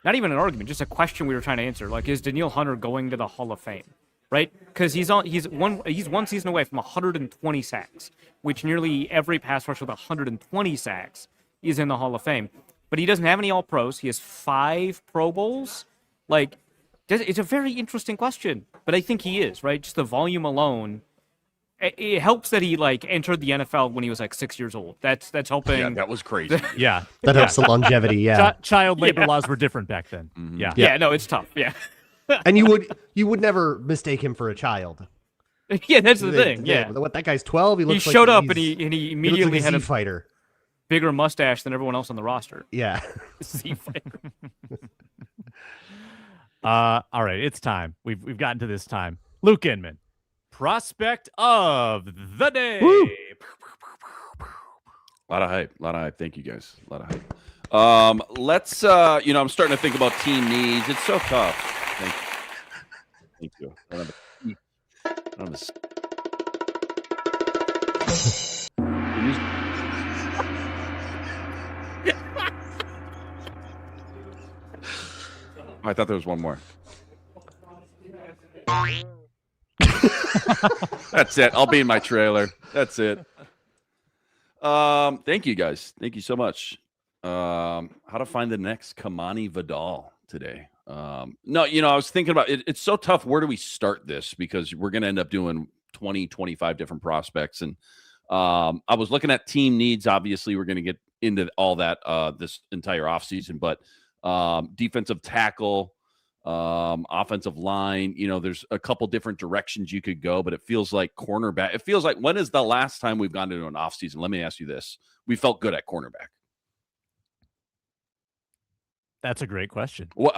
D: not even an argument, just a question we were trying to answer. Like, is Daniil Hunter going to the Hall of Fame? Right? Because he's one season away from 120 sacks, which nearly every pass rusher with 120 sacks is in the Hall of Fame. But he doesn't have any All-Pros. He has 5 Pro Bowls. Like, it's a very interesting question. But I think he is, right? Just the volume alone. It helps that he entered the NFL when he was 6 years old. That's helping.
B: Yeah, that was crazy.
A: Yeah,
C: that helps the longevity. Yeah,
A: child labor laws were different back then.
B: Mm-hmm.
A: Yeah.
D: No, it's tough. Yeah,
C: and you would never mistake him for a child.
D: Yeah, that's the thing. Yeah,
C: what, that guy's 12. He
D: showed up and he immediately had a
C: fighter,
D: bigger mustache than everyone else on the roster.
C: Yeah,
D: Z fighter.
A: All right, it's time. We've gotten to this time. Luke Inman. Prospect of the day.
C: Woo!
B: A lot of hype. Thank you guys. A lot of hype. Let's I'm starting to think about team needs. It's so tough. Thank you. I don't have I thought there was one more. That's it. I'll be in my trailer. That's it. Thank you guys. Thank you so much. How to find the next Kamani Vidal today. No, I was thinking about it. It's so tough. Where do we start this? Because we're going to end up doing 20, 25 different prospects. And I was looking at team needs. Obviously, we're going to get into all that this entire offseason. But defensive tackle, offensive line, there's a couple different directions you could go. But it feels like cornerback. It feels like, when is the last time we've gone into an offseason? Let me ask you this. We felt good at cornerback.
A: That's a great question.
B: Well,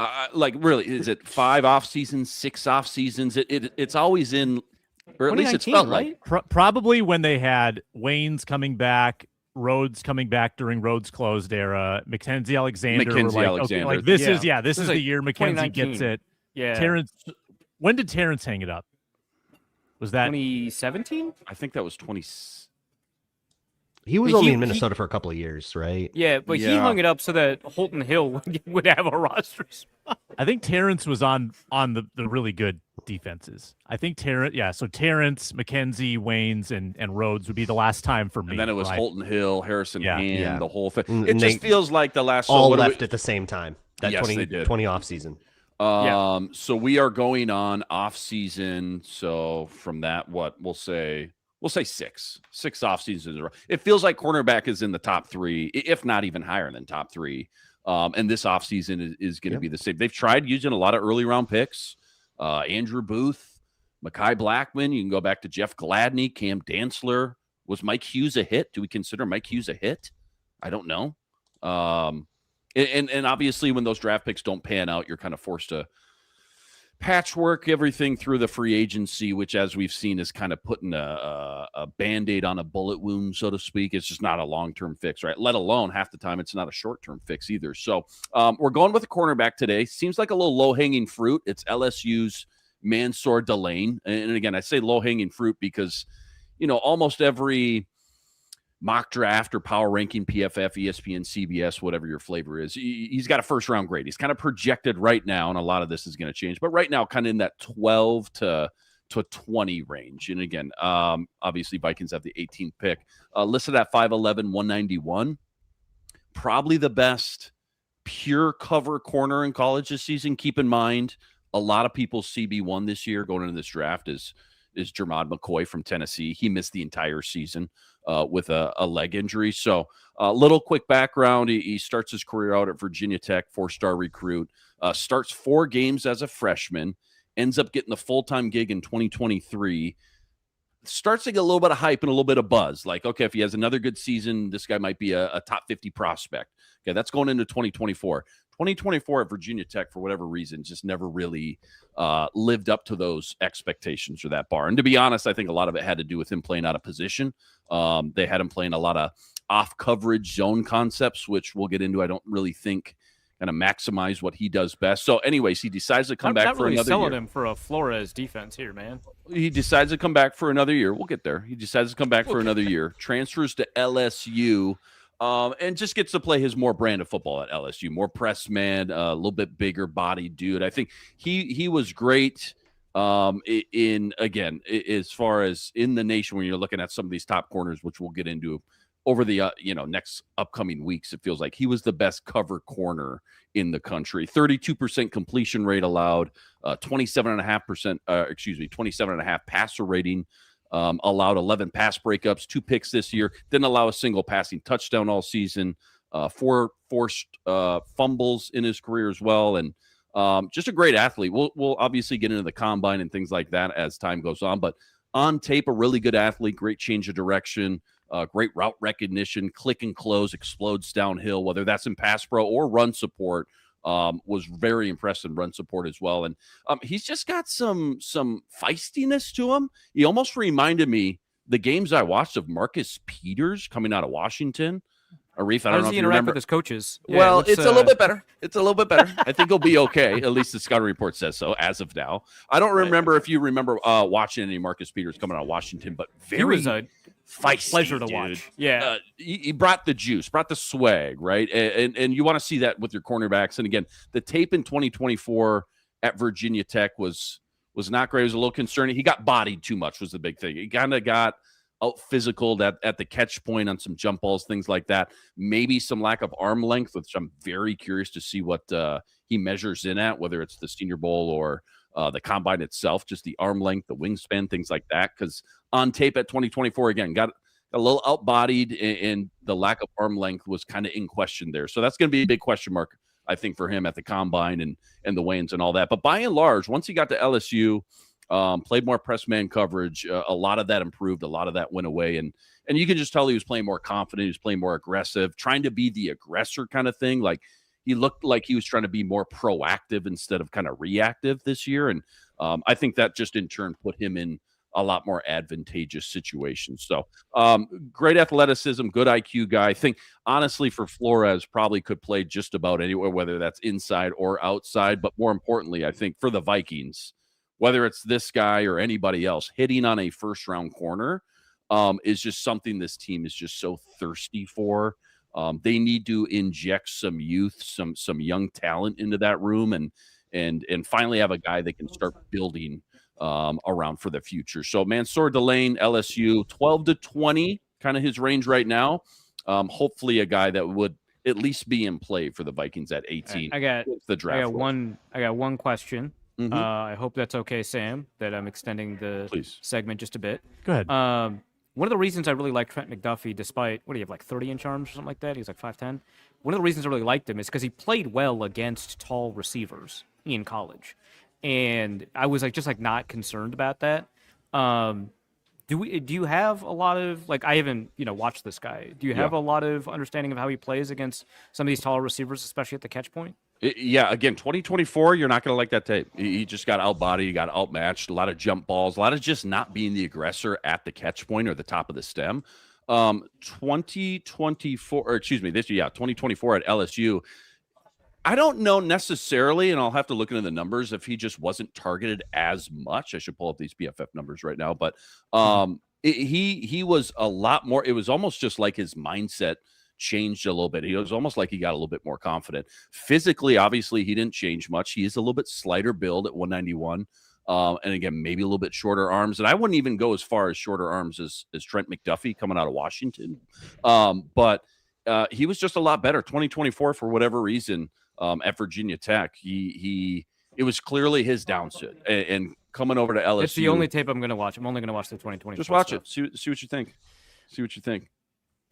B: really, is it 5 off seasons, 6 off seasons? It's always in, or at least it's felt
D: right?
B: like.
A: Probably when they had Wayne's coming back, Rhodes coming back during Rhodes closed era, Mackenzie Alexander. Okay, like this is the
D: like
A: year Mackenzie gets it.
D: Yeah.
A: Terrence, when did Terrence hang it up? Was that
D: 2017?
B: I think that was 20.
C: He was only in Minnesota for a couple of years, right?
D: Yeah, but he hung it up so that Holton Hill would have a roster spot.
A: I think Terrence was on the really good defenses. I think so Terrence, Mackenzie, Waynes, and Rhodes would be the last time for me.
B: And then it was Holton Hill, Harrison Hand, the whole thing.
C: And
B: it just feels like the last
C: all left at the same time. That
B: yes,
C: 20 off season.
B: So we are going on off season. So from that, we'll say 6 off seasons in a row. It feels like cornerback is in the top 3, if not even higher than top 3. And this offseason is going to be the same. They've tried using a lot of early round picks. Andrew Booth, Mekhi Blackman. You can go back to Jeff Gladney, Cam Dantzler. Was Mike Hughes a hit? Do we consider Mike Hughes a hit? I don't know. And obviously when those draft picks don't pan out, you're kind of forced to patchwork everything through the free agency, which, as we've seen, is kind of putting a Band-Aid on a bullet wound, so to speak. It's just not a long-term fix, right? Let alone half the time it's not a short-term fix either. So we're going with a cornerback today. Seems like a little low-hanging fruit. It's LSU's Mansour Delane. And again, I say low-hanging fruit because, almost every mock draft or power ranking, PFF, ESPN, CBS, whatever your flavor is, he's got a first round grade. He's kind of projected right now, and a lot of this is going to change, but right now kind of in that 12 to 20 range. And again, obviously Vikings have the 18th pick, listed at 5'11", 191, probably the best pure cover corner in college this season. Keep in mind, a lot of people's CB1 this year going into this draft is Jermod McCoy from Tennessee. He missed the entire season with a leg injury. So a little quick background. He starts his career out at Virginia Tech, 4-star recruit, starts 4 games as a freshman, ends up getting the full-time gig in 2023, starts to get a little bit of hype and a little bit of buzz. Like, okay, if he has another good season, this guy might be a top 50 prospect. Okay, that's going into 2024. 2024 at Virginia Tech, for whatever reason, just never really lived up to those expectations or that bar. And to be honest, I think a lot of it had to do with him playing out of position. They had him playing a lot of off-coverage zone concepts, which we'll get into. I don't really think kind of maximize what he does best. So anyways, he decides to come back for another year.
D: I'm not really selling him for a Flores defense here, man.
B: He decides to come back for another year. We'll get there. He decides to come back for another year, transfers to LSU, and just gets to play his more brand of football at LSU, more press man, a little bit bigger body dude. I think he was great as far as in the nation when you're looking at some of these top corners, which we'll get into over the next upcoming weeks. It feels like he was the best cover corner in the country. 32% completion rate allowed, 27.5 passer rating. Allowed 11 pass breakups, 2 picks this year. Didn't allow a single passing touchdown all season. 4 forced fumbles in his career as well, and just a great athlete. We'll obviously get into the combine and things like that as time goes on, but on tape, a really good athlete. Great change of direction. Great route recognition. Click and close, explodes downhill. Whether that's in pass pro or run support. Was very impressed in run support as well. And he's just got some feistiness to him. He almost reminded me the games I watched of Marcus Peters coming out of Washington. Arif, I don't know if you remember.
D: With his coaches?
B: Yeah, well, it's a little bit better. It's a little bit better. I think he'll be okay. At least the scouting report says so as of now. I don't remember if you remember watching any Marcus Peters coming out of Washington, but
D: he was a
B: feisty,
D: pleasure to
B: dude.
D: watch. Yeah.
B: He brought the juice, brought the swag, right? And you want to see that with your cornerbacks. And again, the tape in 2024 at Virginia Tech was not great. It was a little concerning. He got bodied too much was the big thing. He kind of got out physical at the catch point on some jump balls, things like that. Maybe some lack of arm length, which I'm very curious to see what he measures in at, whether it's the Senior Bowl or the combine itself, just the arm length, the wingspan, things like that. Because on tape at 2024, again, got a little outbodied, and the lack of arm length was kind of in question there. So that's going to be a big question mark, I think, for him at the combine and the weigh-ins and all that. But by and large, once he got to LSU, played more press man coverage, a lot of that improved, a lot of that went away. And you can just tell he was playing more confident, he was playing more aggressive, trying to be the aggressor kind of thing. Like, he looked like he was trying to be more proactive instead of kind of reactive this year. And I think that just in turn put him in a lot more advantageous situations. So great athleticism, good IQ guy. I think, honestly, for Flores, probably could play just about anywhere, whether that's inside or outside. But more importantly, I think for the Vikings, whether it's this guy or anybody else, hitting on a first-round corner is just something this team is just so thirsty for. They need to inject some youth, some young talent into that room, and finally have a guy that can start building around for the future. So Mansour Delane, LSU, 12 to 20, kind of his range right now. Hopefully a guy that would at least be in play for the Vikings at 18.
D: I got
B: the draft.
D: I got one question.
B: Mhm.
D: I hope that's okay, Sam, that I'm extending the segment just a bit.
A: Go ahead.
D: One of the reasons I really like Trent McDuffie, despite, what do you have, like 30-inch arms or something like that? He's like 5'10". One of the reasons I really liked him is because he played well against tall receivers in college. And I was just not concerned about that. Do you have a lot of, I haven't, watched this guy. Do you have a lot of understanding of how he plays against some of these taller receivers, especially at the catch point?
B: Again, 2024, you're not going to like that tape. He just got outbodied, he got outmatched, a lot of jump balls, a lot of just not being the aggressor at the catch point or the top of the stem. 2024 at LSU, I don't know necessarily, and I'll have to look into the numbers, if he just wasn't targeted as much. I should pull up these PFF numbers right now, but he was a lot more. It was almost just like his mindset changed a little bit. He was almost like he got a little bit more confident. Physically, obviously, he didn't change much. He is a little bit slighter build at 191. And again, maybe a little bit shorter arms. And I wouldn't even go as far as shorter arms as Trent McDuffie coming out of Washington. But he was just a lot better. 2024, for whatever reason, at Virginia Tech, it was clearly his downset. And coming over to LSU.
D: It's the only tape I'm going to watch. I'm only going to watch the 2024.
B: Just watch
D: stuff.
B: it. See what you think. See what you think.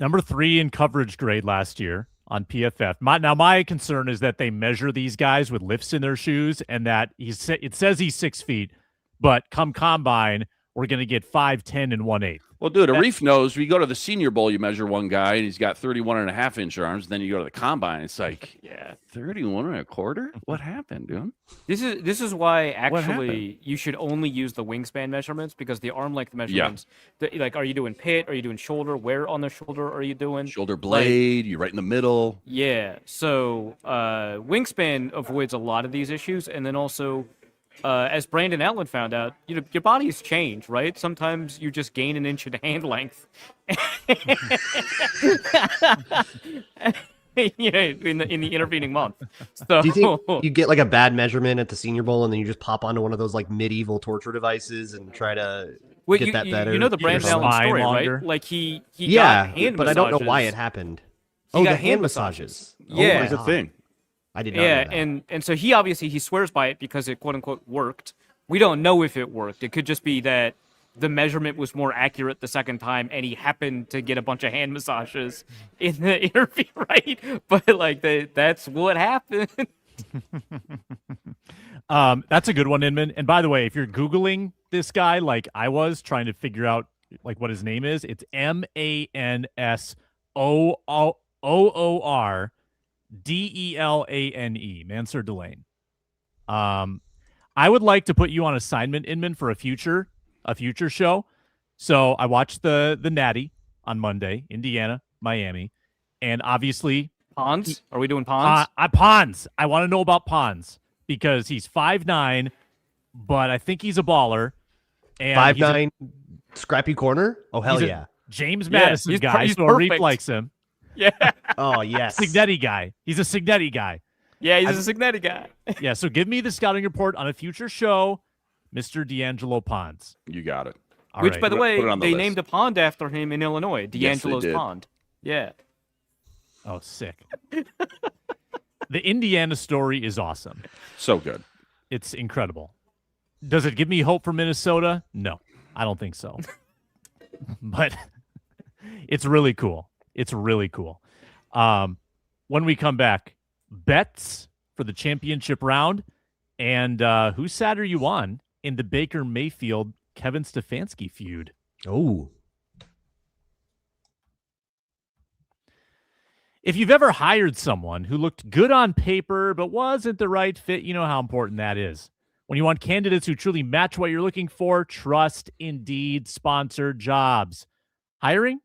A: Number 3 in coverage grade last year on PFF. My concern is that they measure these guys with lifts in their shoes, and that it says he's 6 feet, but come combine, we're going to get 5'10" and 1/8.
B: Well, dude, Arif knows. We go to the Senior Bowl, you measure one guy, and he's got 31.5-inch arms. Then you go to the combine, it's like, 31.25? What happened, dude?
D: This is why actually you should only use the wingspan measurements, because the arm length measurements, are you doing pit? Are you doing shoulder? Where on the shoulder are you doing?
B: Shoulder blade, you're right in the middle.
D: Yeah. So wingspan avoids a lot of these issues, and then also, as Brandon Allen found out, your bodies change, right? Sometimes you just gain an inch in hand length. In the intervening month. So,
C: do you think you get a bad measurement at the Senior Bowl, and then you just pop onto one of those medieval torture devices and try to get that better?
D: You know the Brandon Allen story,
A: longer.
D: right? Like he got hand
C: but
D: massages.
C: I don't know why it happened.
D: He got
C: the
D: hand massages.
C: Oh,
D: Yeah.
C: my
B: It's a
C: God.
B: thing.
C: I did not know that.
D: and so he obviously swears by it because it quote unquote worked. We don't know if it worked. It could just be that the measurement was more accurate the second time, and he happened to get a bunch of hand massages in the interview, right? But that's what happened.
A: That's a good one, Inman. And by the way, if you're Googling this guy, like I was trying to figure out what his name is, it's MANSOORDELANE, Mansour Delane. I would like to put you on assignment, Inman, for a future show. So I watched the Natty on Monday, Indiana, Miami, and obviously
D: Pons? Are we doing Pons?
A: Pons. I want to know about Pons because he's 5'9", but I think he's a baller. And
C: 5'9", scrappy corner. Oh hell yeah!
A: James
D: Yeah,
A: Madison
D: he's
A: guy,
D: he's
A: so Arif
D: perfect.
A: likes him.
D: Yeah.
C: Oh yes.
A: Signetti guy. He's a Signetti guy.
D: Yeah, he's a Signetti guy.
A: Yeah, so give me the scouting report on a future show, Mr. D'Angelo Ponds.
B: You got it.
A: All
D: Which,
A: right.
D: by the way,
B: Put it on the
D: they
B: list.
D: named a pond after him in Illinois,
B: Yes, they
D: D'Angelo's
B: did.
D: Pond. Yeah.
A: Oh, sick. The Indiana story is awesome.
B: So good.
A: It's incredible. Does it give me hope for Minnesota? No, I don't think so. But it's really cool. It's really cool. When we come back, bets for the championship round, and whose side are you on in the Baker Mayfield Kevin Stefanski feud?
C: Oh.
A: If you've ever hired someone who looked good on paper but wasn't the right fit, you know how important that is. When you want candidates who truly match what you're looking for, trust Indeed sponsored jobs. Hiring?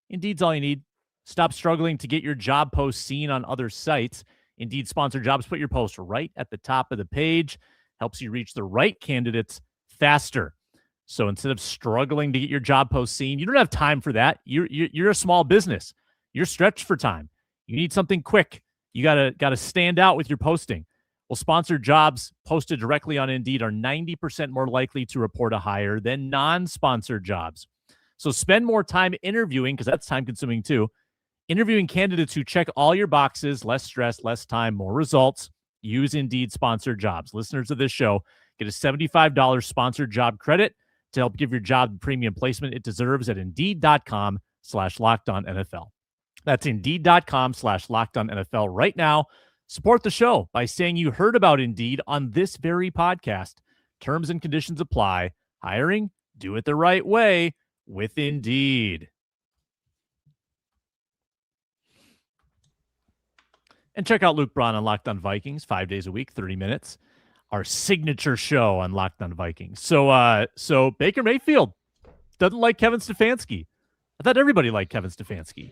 A: Indeed's all you need. Stop struggling to get your job post seen on other sites. Indeed sponsored jobs put your post right at the top of the page. Helps you reach the right candidates faster. So instead of struggling to get your job post seen, you don't have time for that. You're a small business. You're stretched for time. You need something quick. You gotta stand out with your posting. Well, sponsored jobs posted directly on Indeed are 90% more likely to report a hire than non-sponsored jobs. So spend more time interviewing, because that's time consuming too. Interviewing candidates who check all your boxes, less stress, less time, more results. Use Indeed sponsored jobs. Listeners of this show get a $75 sponsored job credit to help give your job the premium placement it deserves at Indeed.com/LockedOnNFL. That's Indeed.com/LockedOnNFL right now. Support the show by saying you heard about Indeed on this very podcast. Terms and conditions apply. Hiring? Do it the right way with Indeed. And check out Luke Braun on Locked On Vikings 5 days a week, 30 minutes. Our signature show on Locked On Vikings. So Baker Mayfield doesn't like Kevin Stefanski. I thought everybody liked Kevin Stefanski.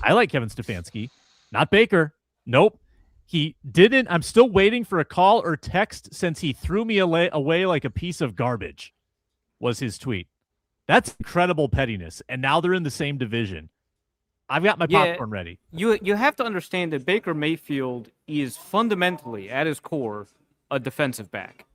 A: I like Kevin Stefanski, not Baker. Nope. He didn't. I'm still waiting for a call or text since he threw me away like a piece of garbage, was his tweet. That's incredible pettiness. And now they're in the same division. I've got my popcorn ready.
D: You have to understand that Baker Mayfield is fundamentally, at his core, a defensive back.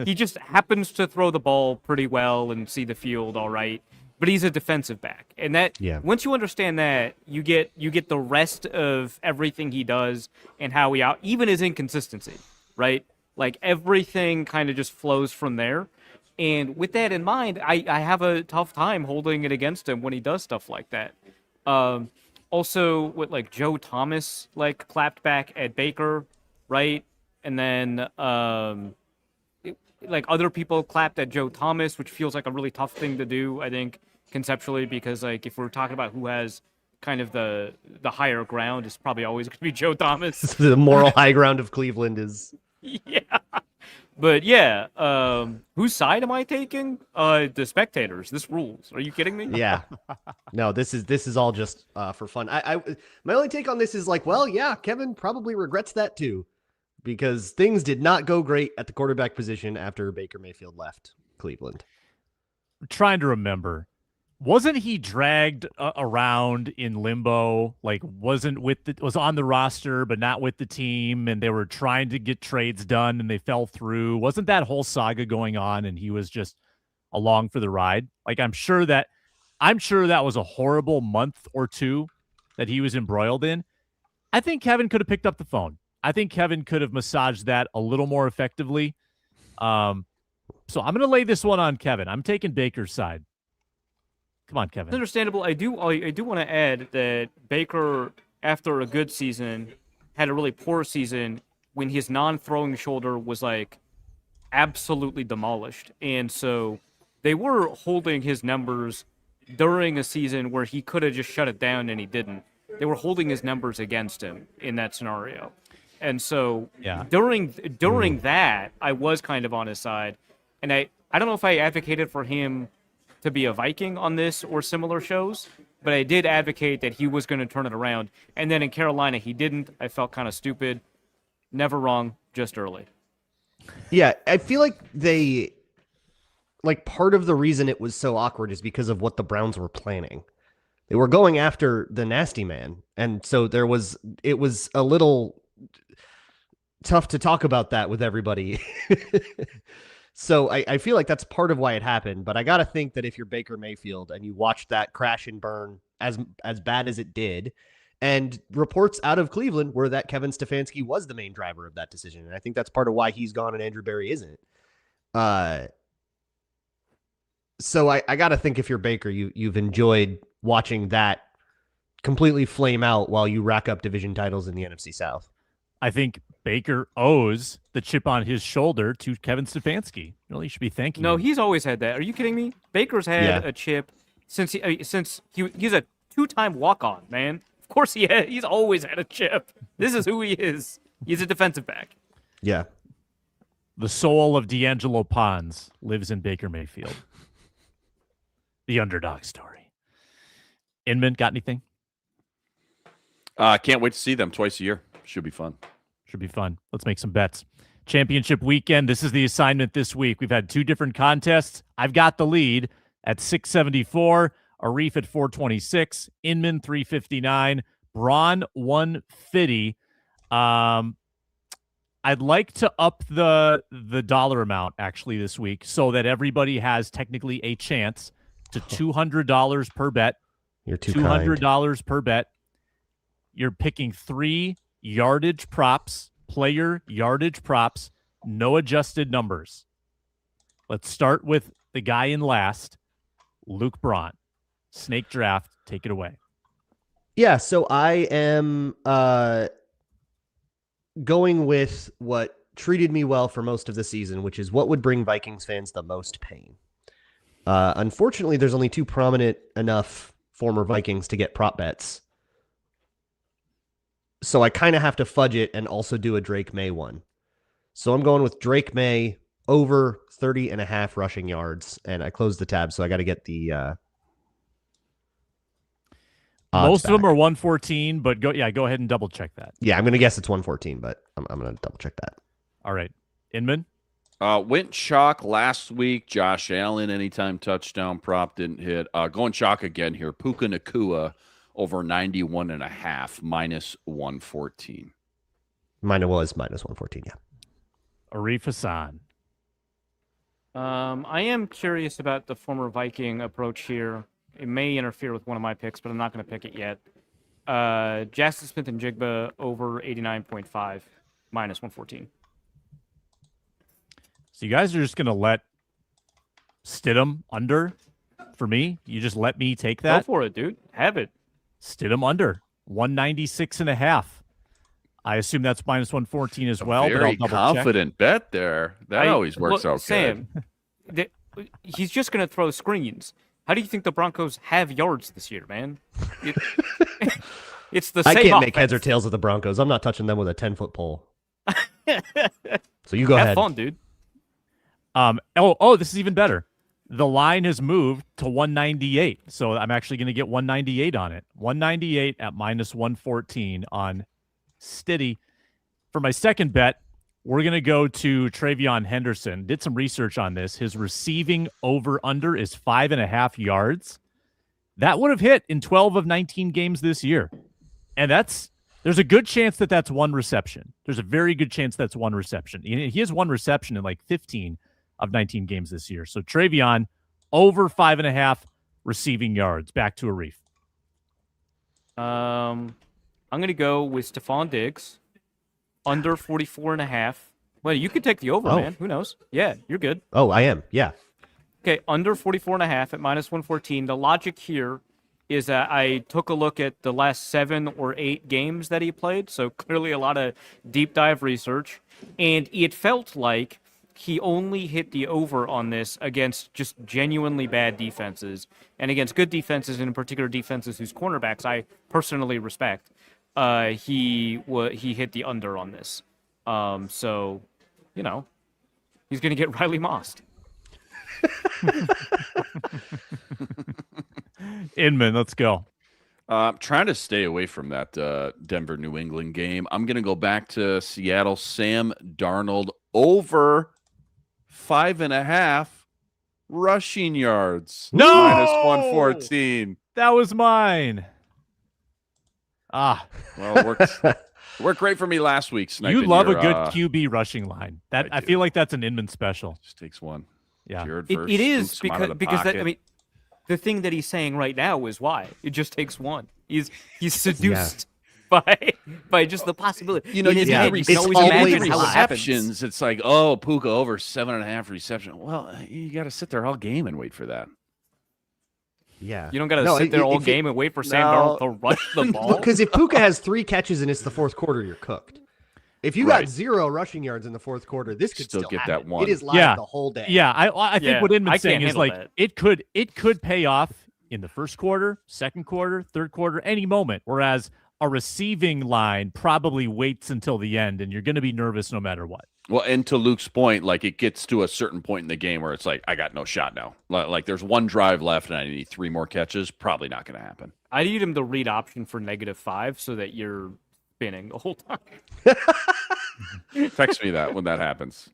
D: He just happens to throw the ball pretty well and see the field all right, but he's a defensive back. And that once you understand that, you get the rest of everything he does and how even his inconsistency, right? Like everything kind of just flows from there. And with that in mind, I have a tough time holding it against him when he does stuff like that. Also, with like Joe Thomas like clapped back at Baker, right? And then like other people clapped at Joe Thomas, which feels like a really tough thing to do, I think, conceptually, because like if we're talking about who has kind of the higher ground, it's probably always going to be Joe Thomas.
C: The moral high ground of Cleveland is.
D: Yeah. But yeah, whose side am I taking? The spectators. This rules. Are you kidding me?
C: Yeah. No, this is all just for fun. I my only take on this is like, well, yeah, Kevin probably regrets that too, because things did not go great at the quarterback position after Baker Mayfield left Cleveland.
A: I'm trying to remember. Wasn't he dragged around in limbo? Like was on the roster but not with the team, and they were trying to get trades done and they fell through. Wasn't that whole saga going on and he was just along for the ride? Like I'm sure that was a horrible month or two that he was embroiled in. I think Kevin could have picked up the phone. I think Kevin could have massaged that a little more effectively. So I'm going to lay this one on Kevin. I'm taking Baker's side. Come on, Kevin.
D: It's understandable. I do want to add that Baker, after a good season, had a really poor season when his non-throwing shoulder was like absolutely demolished. And so they were holding his numbers during a season where he could have just shut it down and he didn't. They were holding his numbers against him in that scenario. And so during that, I was kind of on his side. And I don't know if I advocated for him to be a Viking on this or similar shows, but I did advocate that he was going to turn it around. And then in Carolina, he didn't. I felt kind of stupid. Never wrong, just early.
C: Yeah, I feel like they like part of the reason it was so awkward is because of what the Browns were planning. They were going after the nasty man. And so it was a little tough to talk about that with everybody. So I feel like that's part of why it happened. But I got to think that if you're Baker Mayfield and you watched that crash and burn as bad as it did, and reports out of Cleveland were that Kevin Stefanski was the main driver of that decision. And I think that's part of why he's gone and Andrew Berry isn't. So I got to think if you're Baker, you've enjoyed watching that completely flame out while you rack up division titles in the NFC South.
A: I think Baker owes the chip on his shoulder to Kevin Stefanski. Really should be thanking
D: No,
A: him.
D: he's always had that. Are you kidding me? Baker's had a chip since he's a 2-time walk-on, man. Of course he's always had a chip. This is who he is. He's a defensive back.
C: Yeah.
A: The soul of D'Angelo Pons lives in Baker Mayfield. The underdog story. Inman, got anything?
B: Can't wait to see them twice a year. Should be fun.
A: Should be fun. Let's make some bets. Championship weekend. This is the assignment this week. We've had 2 different contests. I've got the lead at 674. Arif at 426. Inman 359. Braun 150. I'd like to up the dollar amount actually this week so that everybody has technically a chance to $200 per bet.
C: You're too
A: $200 per bet. You're picking 3 yardage props, player yardage props, no adjusted numbers. Let's start with the guy in last, Luke Braun. Snake draft, take it away.
C: Yeah, so I am going with what treated me well for most of the season, which is what would bring Vikings fans the most pain. Unfortunately, there's only 2 prominent enough former Vikings to get prop bets. So I kind of have to fudge it and also do a Drake May one. So I'm going with Drake May over 30.5 rushing yards, and I closed the tab, so I got to get the
A: most of them are 114, but go ahead and double check that.
C: Yeah, I'm going to guess it's 114, but I'm going to double check that.
A: All right. Inman?
B: Went chalk last week. Josh Allen, anytime touchdown prop didn't hit. Going chalk again here. Puka Nacua over 91.5, minus 114.
C: Mine was minus 114, yeah.
A: Arif Hassan.
D: I am curious about the former Viking approach here. It may interfere with one of my picks, but I'm not going to pick it yet. Jackson Smith and Jigba over 89.5, minus 114.
A: So you guys are just going to let Stidham under for me? You just let me take that?
D: Go for it, dude. Have it.
A: Stidham under 196.5. I assume that's minus 114 as well.
B: Very
A: but I'll
B: confident bet there. That always works out
D: Sam,
B: good.
D: He's just going to throw screens. How do you think the Broncos have yards this year, man? It's the same
C: I can't
D: offense.
C: make heads or tails of the Broncos. I'm not touching them with a 10-foot pole. So you go ahead.
D: Have fun, dude.
A: This is even better. The line has moved to 198, so I'm actually going to get 198 on it. 198 at minus 114 on Stiddy. For my second bet, we're going to go to Travion Henderson. Did some research on this. His receiving over-under is 5.5 yards. That would have hit in 12 of 19 games this year. And there's a good chance that that's one reception. There's a very good chance that's one reception. He has one reception in like 15 of 19 games this year. So Travion over 5.5 receiving yards. Back to Arif.
D: I'm going to go with Stephon Diggs. Under 44.5. Well, you could take the over, man. Who knows? Yeah, you're good.
C: Oh, I am. Yeah.
D: Okay, under 44.5 at minus 114. The logic here is that I took a look at the last 7 or 8 games that he played, so clearly a lot of deep dive research, and it felt like he only hit the over on this against just genuinely bad defenses, and against good defenses, and in particular defenses whose cornerbacks I personally respect. He hit the under on this. So, he's going to get Riley Mossed.
A: Inman, let's go.
B: I'm trying to stay away from that Denver-New England game. I'm going to go back to Seattle. Sam Darnold over 5.5 rushing yards.
A: No!
B: Minus 114.
A: That was mine. Ah,
B: Well, it worked great for me last week.
A: you love a
B: your,
A: good QB rushing line. That I
B: do.
A: feel like that's an Inman special.
B: Just takes one.
A: Yeah.
B: Jared
D: It
B: first,
D: is
B: scoops him out of the
D: because that I
B: pocket.
D: mean, the thing that he's saying right now is why it just takes one. He's seduced by just the possibility.
B: You know,
D: In
B: you
D: his
B: get
D: head,
B: the
D: you can always
C: always
D: imagine how it happens.
B: receptions. It's like, oh, Puka over 7.5 reception. Well, you got to sit there all game and wait for that.
C: Yeah.
D: You don't got to sit there all game and wait for Sam Darnold to rush the ball.
C: Because if Puka has 3 catches and it's the fourth quarter, you're cooked. If you got
B: Right.
C: 0 rushing yards in the fourth quarter, this could
B: Still
C: still
B: get
C: happen.
B: that one.
C: It is live
A: Yeah.
C: the whole day.
A: Yeah, I think
D: Yeah,
A: what
D: I
A: Inman's
D: can't
A: saying is
D: handle
A: like
D: that.
A: it could pay off in the first quarter, second quarter, third quarter, any moment. Whereas a receiving line probably waits until the end, and you're going to be nervous no matter what.
B: Well, and to Luke's point, like it gets to a certain point in the game where it's like, I got no shot now. Like there's one drive left and I need 3 more catches. Probably not going to happen.
D: I need him to read option for -5 so that you're spinning the whole time.
B: Text me that when that happens.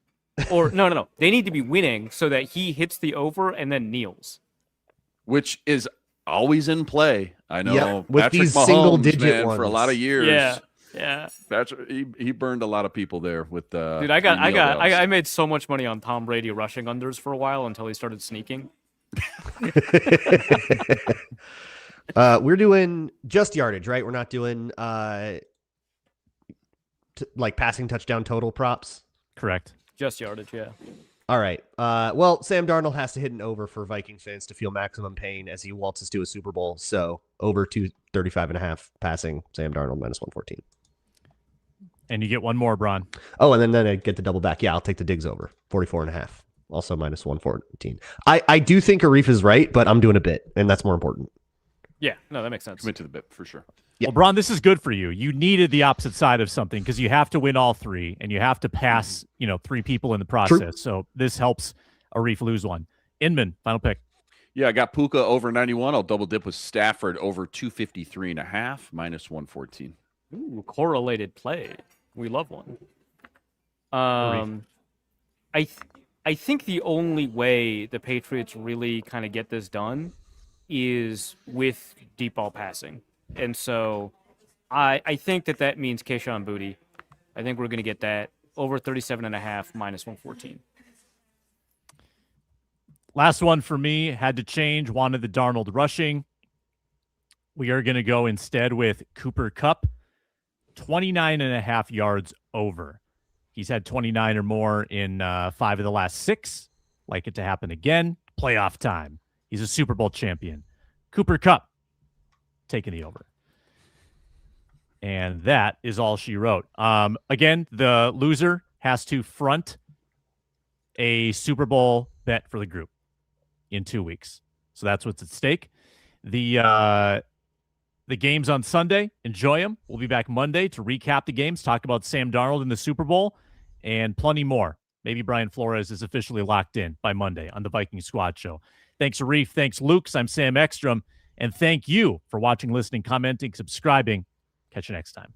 D: Or no. They need to be winning so that he hits the over and then kneels.
B: Which is always in play. I know
C: Yeah, with
B: Patrick
C: these
B: Mahomes,
C: single-digit
B: man, for a
C: ones.
B: lot of years.
D: Yeah.
B: Patrick, he burned a lot of people there with
D: Dude, I made so much money on Tom Brady rushing unders for a while until he started sneaking.
C: We're doing just yardage, right? We're not doing like passing touchdown total props.
A: Correct.
D: Just yardage, yeah.
C: All right. Well, Sam Darnold has to hit an over for Vikings fans to feel maximum pain as he waltzes to a Super Bowl. So over 235.5 passing, Sam Darnold minus 114.
A: And you get one more, Bron.
C: Oh, and then I get the double back. Yeah, I'll take the Diggs over 44.5. Also minus 114. I do think Arif is right, but I'm doing a bit, and that's more important.
D: Yeah, no, that makes sense.
B: Commit to the bit for sure.
C: Yeah.
A: Well, Bron, this is good for you. You needed the opposite side of something because you have to win all 3, and you have to pass, 3 people in the process.
C: True.
A: So this helps Arif lose one. Inman, final pick.
B: Yeah, I got Puka over 91. I'll double dip with Stafford over 253.5 minus 114.
D: Ooh, correlated play. We love one. I think the only way the Patriots really kind of get this done is with deep ball passing. And so I think that means Keyshawn Boutte. I think we're going to get that over 37.5 minus 114.
A: Last one for me, had to change, wanted the Darnold rushing. We are going to go instead with Cooper Kupp, 29.5 yards over. He's had 29 or more in 5 of the last 6. Like it to happen again. Playoff time. He's a Super Bowl champion. Cooper Kupp, taking the over. And that is all she wrote. Again, the loser has to front a Super Bowl bet for the group in 2 weeks. So that's what's at stake. The games on Sunday, enjoy them. We'll be back Monday to recap the games, talk about Sam Darnold in the Super Bowl, and plenty more. Maybe Brian Flores is officially locked in by Monday on the Vikings Squad Show. Thanks, Arif. Thanks, Luke. I'm Sam Ekstrom. And thank you for watching, listening, commenting, subscribing. Catch you next time.